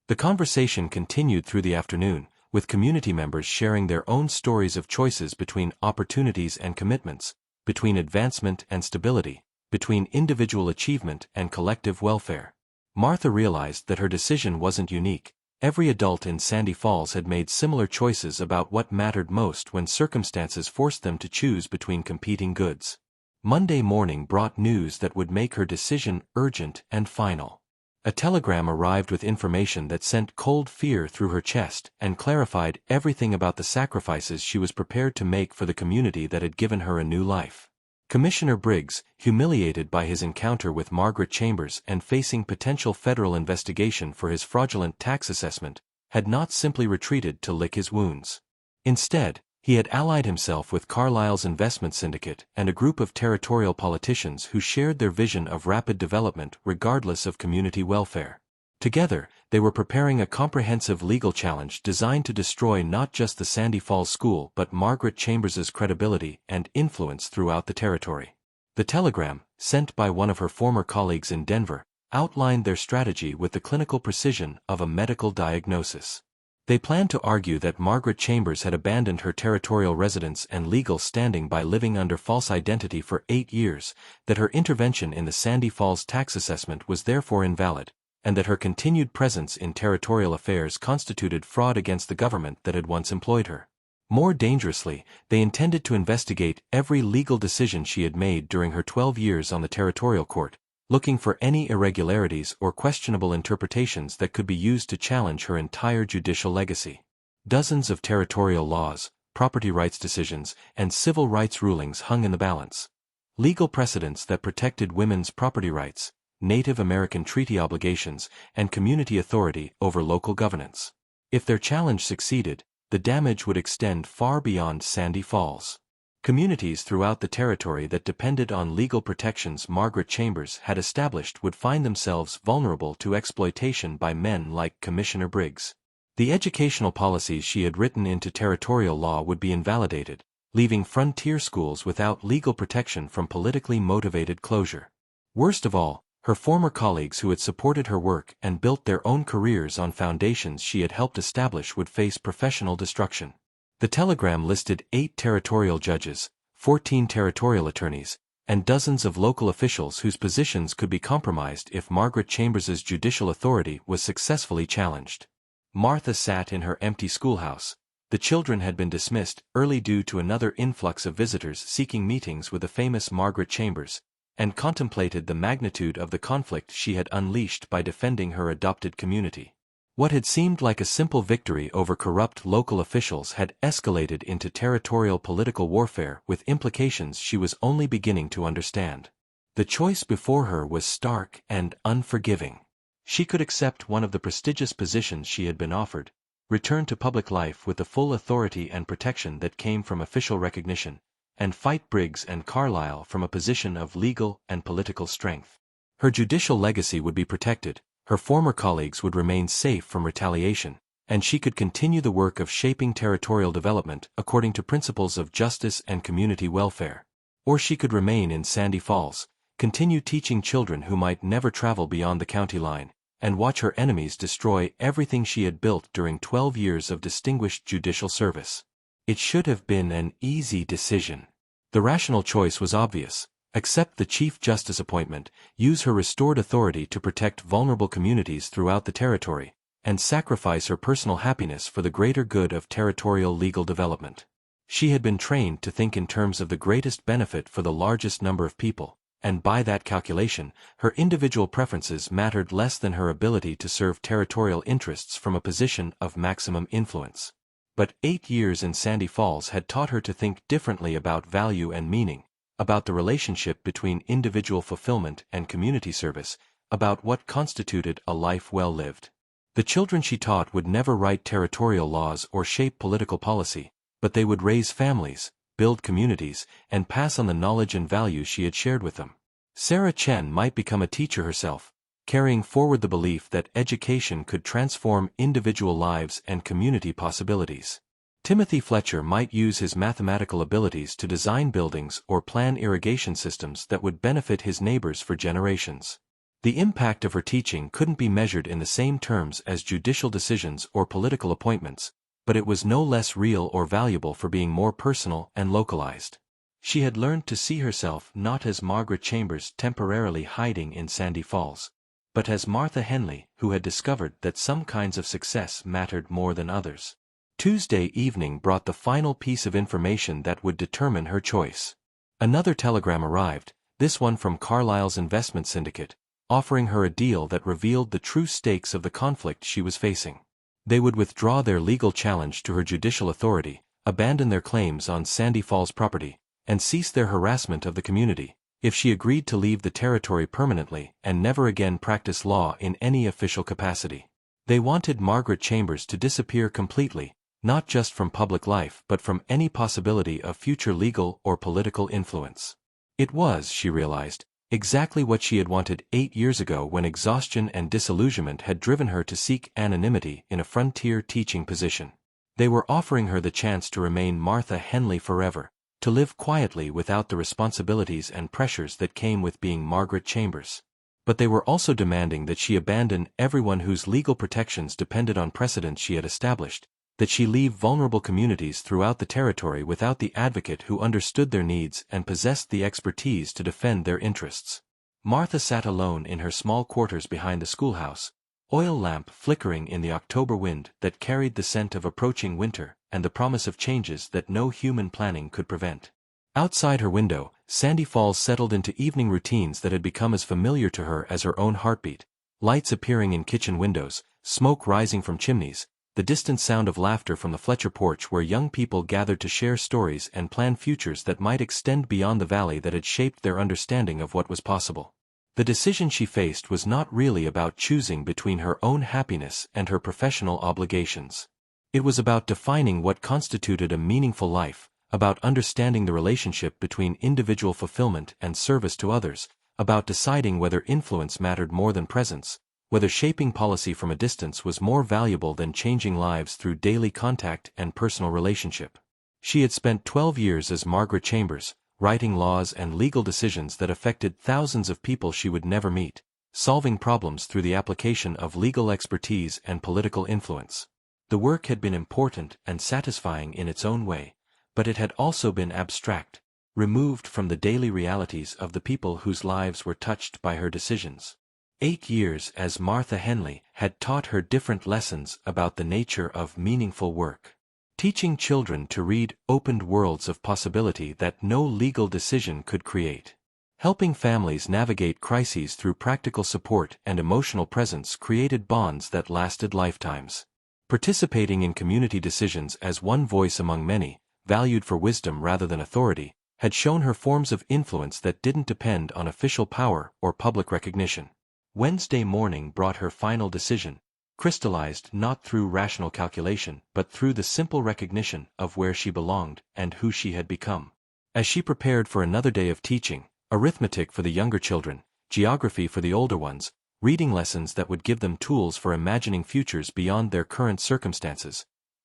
The conversation continued through the afternoon, with community members sharing their own stories of choices between opportunities and commitments, between advancement and stability, between individual achievement and collective welfare. Martha realized that her decision wasn't unique. Every adult in Sandy Falls had made similar choices about what mattered most when circumstances forced them to choose between competing goods. Monday morning brought news that would make her decision urgent and final. A telegram arrived with information that sent cold fear through her chest and clarified everything about the sacrifices she was prepared to make for the community that had given her a new life. Commissioner Briggs, humiliated by his encounter with Margaret Chambers and facing potential federal investigation for his fraudulent tax assessment, had not simply retreated to lick his wounds. Instead, he had allied himself with Carlisle's investment syndicate and a group of territorial politicians who shared their vision of rapid development regardless of community welfare. Together, they were preparing a comprehensive legal challenge designed to destroy not just the Sandy Falls School but Margaret Chambers's credibility and influence throughout the territory. The telegram, sent by one of her former colleagues in Denver, outlined their strategy with the clinical precision of a medical diagnosis. They planned to argue that Margaret Chambers had abandoned her territorial residence and legal standing by living under false identity for 8 years, that her intervention in the Sandy Falls tax assessment was therefore invalid, and that her continued presence in territorial affairs constituted fraud against the government that had once employed her. More dangerously, they intended to investigate every legal decision she had made during her 12 years on the territorial court, looking for any irregularities or questionable interpretations that could be used to challenge her entire judicial legacy. Dozens of territorial laws, property rights decisions, and civil rights rulings hung in the balance. Legal precedents that protected women's property rights, Native American treaty obligations, and community authority over local governance. If their challenge succeeded, the damage would extend far beyond Sandy Falls. Communities throughout the territory that depended on legal protections Margaret Chambers had established would find themselves vulnerable to exploitation by men like Commissioner Briggs. The educational policies she had written into territorial law would be invalidated, leaving frontier schools without legal protection from politically motivated closure. Worst of all, her former colleagues who had supported her work and built their own careers on foundations she had helped establish would face professional destruction. The telegram listed 8 territorial judges, 14 territorial attorneys, and dozens of local officials whose positions could be compromised if Margaret Chambers's judicial authority was successfully challenged. Martha sat in her empty schoolhouse. The children had been dismissed early due to another influx of visitors seeking meetings with the famous Margaret Chambers, and contemplated the magnitude of the conflict she had unleashed by defending her adopted community. What had seemed like a simple victory over corrupt local officials had escalated into territorial political warfare with implications she was only beginning to understand. The choice before her was stark and unforgiving. She could accept one of the prestigious positions she had been offered, return to public life with the full authority and protection that came from official recognition, and fight Briggs and Carlisle from a position of legal and political strength. Her judicial legacy would be protected, her former colleagues would remain safe from retaliation, and she could continue the work of shaping territorial development according to principles of justice and community welfare. Or she could remain in Sandy Falls, continue teaching children who might never travel beyond the county line, and watch her enemies destroy everything she had built during 12 years of distinguished judicial service. It should have been an easy decision. The rational choice was obvious: accept the Chief Justice appointment, use her restored authority to protect vulnerable communities throughout the territory, and sacrifice her personal happiness for the greater good of territorial legal development. She had been trained to think in terms of the greatest benefit for the largest number of people, and by that calculation, her individual preferences mattered less than her ability to serve territorial interests from a position of maximum influence. But 8 years in Sandy Falls had taught her to think differently about value and meaning, about the relationship between individual fulfillment and community service, about what constituted a life well lived. The children she taught would never write territorial laws or shape political policy, but they would raise families, build communities, and pass on the knowledge and values she had shared with them. Sarah Chen might become a teacher herself, carrying forward the belief that education could transform individual lives and community possibilities. Timothy Fletcher might use his mathematical abilities to design buildings or plan irrigation systems that would benefit his neighbors for generations. The impact of her teaching couldn't be measured in the same terms as judicial decisions or political appointments, but it was no less real or valuable for being more personal and localized. She had learned to see herself not as Margaret Chambers temporarily hiding in Sandy Falls, but as Martha Henley, who had discovered that some kinds of success mattered more than others. Tuesday evening brought the final piece of information that would determine her choice. Another telegram arrived, this one from Carlisle's investment syndicate, offering her a deal that revealed the true stakes of the conflict she was facing. They would withdraw their legal challenge to her judicial authority, abandon their claims on Sandy Falls property, and cease their harassment of the community, if she agreed to leave the territory permanently and never again practice law in any official capacity. They wanted Margaret Chambers to disappear completely, not just from public life but from any possibility of future legal or political influence. It was, she realized, exactly what she had wanted 8 years ago when exhaustion and disillusionment had driven her to seek anonymity in a frontier teaching position. They were offering her the chance to remain Martha Henley forever, to live quietly without the responsibilities and pressures that came with being Margaret Chambers. But they were also demanding that she abandon everyone whose legal protections depended on precedents she had established, that she leave vulnerable communities throughout the territory without the advocate who understood their needs and possessed the expertise to defend their interests. Martha sat alone in her small quarters behind the schoolhouse, oil lamp flickering in the October wind that carried the scent of approaching winter and the promise of changes that no human planning could prevent. Outside her window, Sandy Falls settled into evening routines that had become as familiar to her as her own heartbeat: lights appearing in kitchen windows, smoke rising from chimneys, the distant sound of laughter from the Fletcher porch where young people gathered to share stories and plan futures that might extend beyond the valley that had shaped their understanding of what was possible. The decision she faced was not really about choosing between her own happiness and her professional obligations. It was about defining what constituted a meaningful life, about understanding the relationship between individual fulfillment and service to others, about deciding whether influence mattered more than presence, whether shaping policy from a distance was more valuable than changing lives through daily contact and personal relationship. She had spent 12 years as Margaret Chambers, writing laws and legal decisions that affected thousands of people she would never meet, solving problems through the application of legal expertise and political influence. The work had been important and satisfying in its own way, but it had also been abstract, removed from the daily realities of the people whose lives were touched by her decisions. 8 years as Martha Henley had taught her different lessons about the nature of meaningful work. Teaching children to read opened worlds of possibility that no legal decision could create. Helping families navigate crises through practical support and emotional presence created bonds that lasted lifetimes. Participating in community decisions as one voice among many, valued for wisdom rather than authority, had shown her forms of influence that didn't depend on official power or public recognition. Wednesday morning brought her final decision, crystallized not through rational calculation but through the simple recognition of where she belonged and who she had become. As she prepared for another day of teaching, arithmetic for the younger children, geography for the older ones, reading lessons that would give them tools for imagining futures beyond their current circumstances,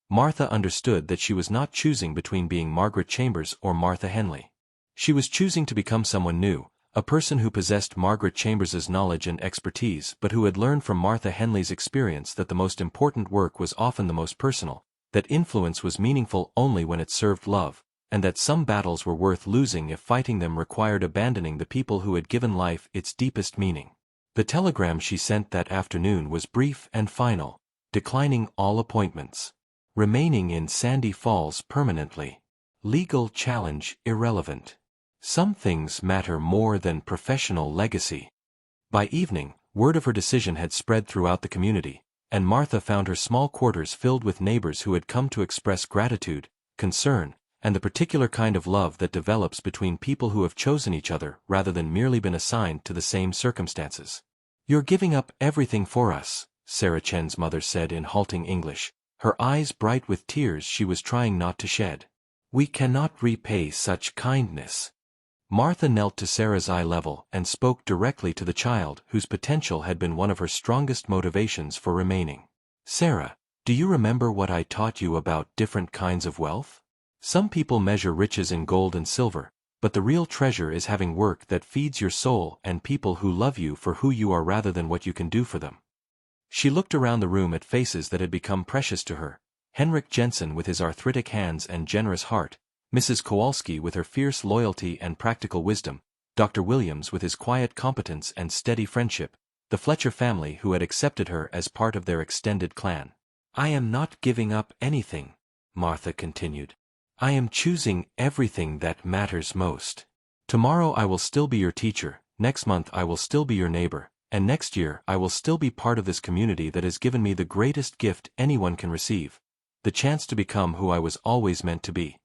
Martha understood that she was not choosing between being Margaret Chambers or Martha Henley. She was choosing to become someone new, a person who possessed Margaret Chambers's knowledge and expertise but who had learned from Martha Henley's experience that the most important work was often the most personal, that influence was meaningful only when it served love, and that some battles were worth losing if fighting them required abandoning the people who had given life its deepest meaning. The telegram she sent that afternoon was brief and final, declining all appointments. Remaining in Sandy Falls permanently. Legal challenge irrelevant. Some things matter more than professional legacy. By evening, word of her decision had spread throughout the community, and Martha found her small quarters filled with neighbors who had come to express gratitude, concern, and the particular kind of love that develops between people who have chosen each other rather than merely been assigned to the same circumstances. "You're giving up everything for us," Sarah Chen's mother said in halting English, her eyes bright with tears she was trying not to shed. "We cannot repay such kindness." Martha knelt to Sarah's eye level and spoke directly to the child whose potential had been one of her strongest motivations for remaining. "Sarah, do you remember what I taught you about different kinds of wealth? Some people measure riches in gold and silver, but the real treasure is having work that feeds your soul and people who love you for who you are rather than what you can do for them." She looked around the room at faces that had become precious to her. Henrik Jensen with his arthritic hands and generous heart, Mrs. Kowalski with her fierce loyalty and practical wisdom, Dr. Williams with his quiet competence and steady friendship, the Fletcher family who had accepted her as part of their extended clan. "I am not giving up anything," Martha continued. "I am choosing everything that matters most. Tomorrow I will still be your teacher, next month I will still be your neighbor, and next year I will still be part of this community that has given me the greatest gift anyone can receive, the chance to become who I was always meant to be."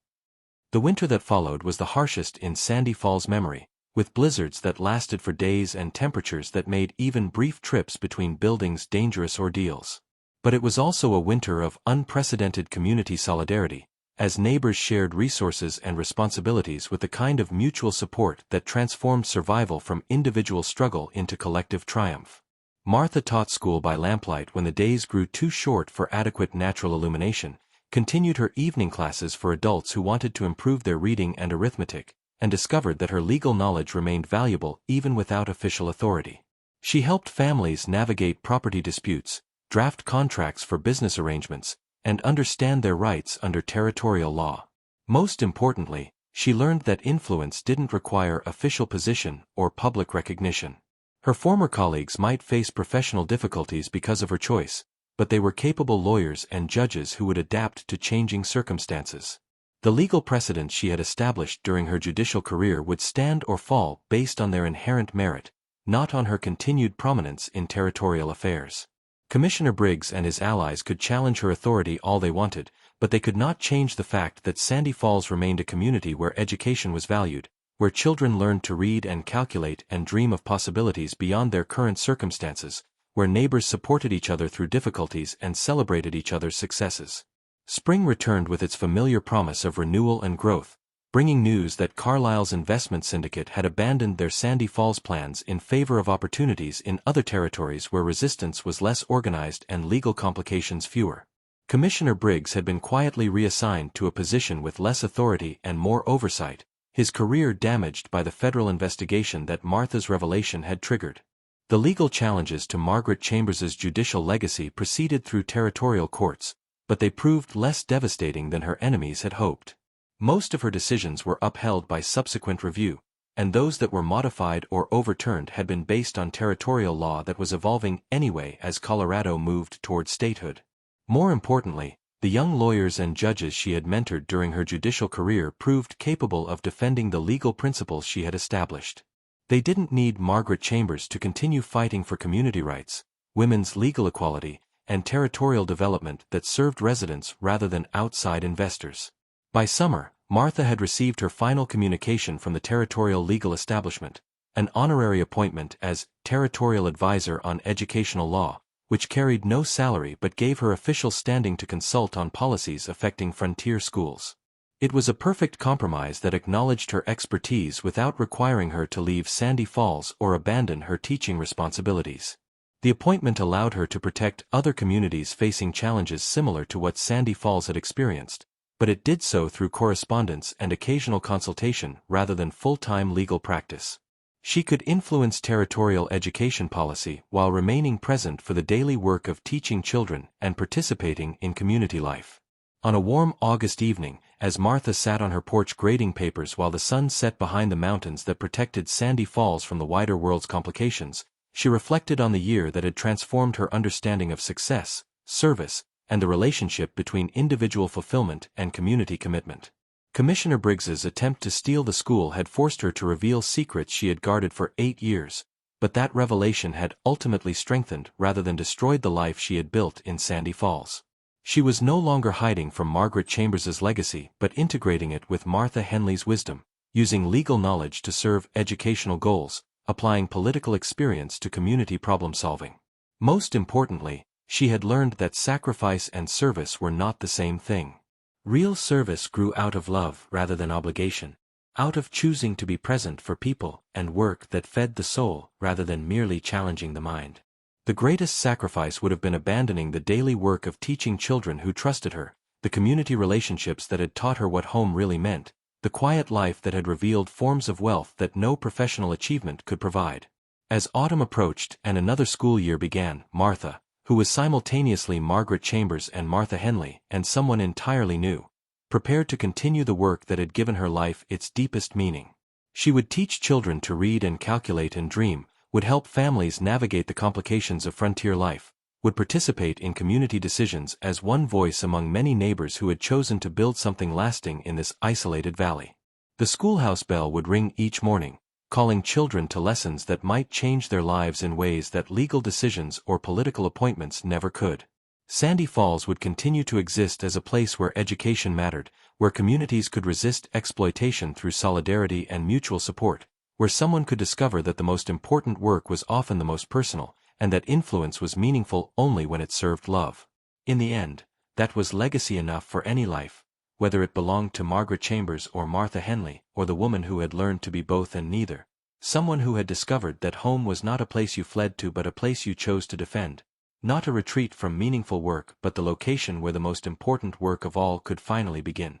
The winter that followed was the harshest in Sandy Falls memory, with blizzards that lasted for days and temperatures that made even brief trips between buildings dangerous ordeals. But it was also a winter of unprecedented community solidarity, as neighbors shared resources and responsibilities with the kind of mutual support that transformed survival from individual struggle into collective triumph. Martha taught school by lamplight when the days grew too short for adequate natural illumination, continued her evening classes for adults who wanted to improve their reading and arithmetic, and discovered that her legal knowledge remained valuable even without official authority. She helped families navigate property disputes, draft contracts for business arrangements, and understand their rights under territorial law. Most importantly, she learned that influence didn't require official position or public recognition. Her former colleagues might face professional difficulties because of her choice, but they were capable lawyers and judges who would adapt to changing circumstances. The legal precedents she had established during her judicial career would stand or fall based on their inherent merit, not on her continued prominence in territorial affairs. Commissioner Briggs and his allies could challenge her authority all they wanted, but they could not change the fact that Sandy Falls remained a community where education was valued, where children learned to read and calculate and dream of possibilities beyond their current circumstances, where neighbors supported each other through difficulties and celebrated each other's successes. Spring returned with its familiar promise of renewal and growth, bringing news that Carlisle's investment syndicate had abandoned their Sandy Falls plans in favor of opportunities in other territories where resistance was less organized and legal complications fewer. Commissioner Briggs had been quietly reassigned to a position with less authority and more oversight, his career damaged by the federal investigation that Martha's revelation had triggered. The legal challenges to Margaret Chambers's judicial legacy proceeded through territorial courts, but they proved less devastating than her enemies had hoped. Most of her decisions were upheld by subsequent review, and those that were modified or overturned had been based on territorial law that was evolving anyway as Colorado moved toward statehood. More importantly, the young lawyers and judges she had mentored during her judicial career proved capable of defending the legal principles she had established. They didn't need Margaret Chambers to continue fighting for community rights, women's legal equality, and territorial development that served residents rather than outside investors. By summer, Martha had received her final communication from the territorial legal establishment, an honorary appointment as Territorial Advisor on Educational Law, which carried no salary but gave her official standing to consult on policies affecting frontier schools. It was a perfect compromise that acknowledged her expertise without requiring her to leave Sandy Falls or abandon her teaching responsibilities. The appointment allowed her to protect other communities facing challenges similar to what Sandy Falls had experienced, but it did so through correspondence and occasional consultation rather than full-time legal practice. She could influence territorial education policy while remaining present for the daily work of teaching children and participating in community life. On a warm August evening, as Martha sat on her porch grading papers while the sun set behind the mountains that protected Sandy Falls from the wider world's complications, she reflected on the year that had transformed her understanding of success, service, and the relationship between individual fulfillment and community commitment. Commissioner Briggs's attempt to steal the school had forced her to reveal secrets she had guarded for 8 years, but that revelation had ultimately strengthened rather than destroyed the life she had built in Sandy Falls. She was no longer hiding from Margaret Chambers's legacy but integrating it with Martha Henley's wisdom, using legal knowledge to serve educational goals, applying political experience to community problem-solving. Most importantly, she had learned that sacrifice and service were not the same thing. Real service grew out of love rather than obligation, out of choosing to be present for people and work that fed the soul rather than merely challenging the mind. The greatest sacrifice would have been abandoning the daily work of teaching children who trusted her, the community relationships that had taught her what home really meant, the quiet life that had revealed forms of wealth that no professional achievement could provide. As autumn approached and another school year began, Martha, who was simultaneously Margaret Chambers and Martha Henley and someone entirely new, prepared to continue the work that had given her life its deepest meaning. She would teach children to read and calculate and dream, would help families navigate the complications of frontier life, would participate in community decisions as one voice among many neighbors who had chosen to build something lasting in this isolated valley. The schoolhouse bell would ring each morning, calling children to lessons that might change their lives in ways that legal decisions or political appointments never could. Sandy Falls would continue to exist as a place where education mattered, where communities could resist exploitation through solidarity and mutual support, where someone could discover that the most important work was often the most personal, and that influence was meaningful only when it served love. In the end, that was legacy enough for any life, whether it belonged to Margaret Chambers or Martha Henley, or the woman who had learned to be both and neither. Someone who had discovered that home was not a place you fled to but a place you chose to defend. Not a retreat from meaningful work but the location where the most important work of all could finally begin.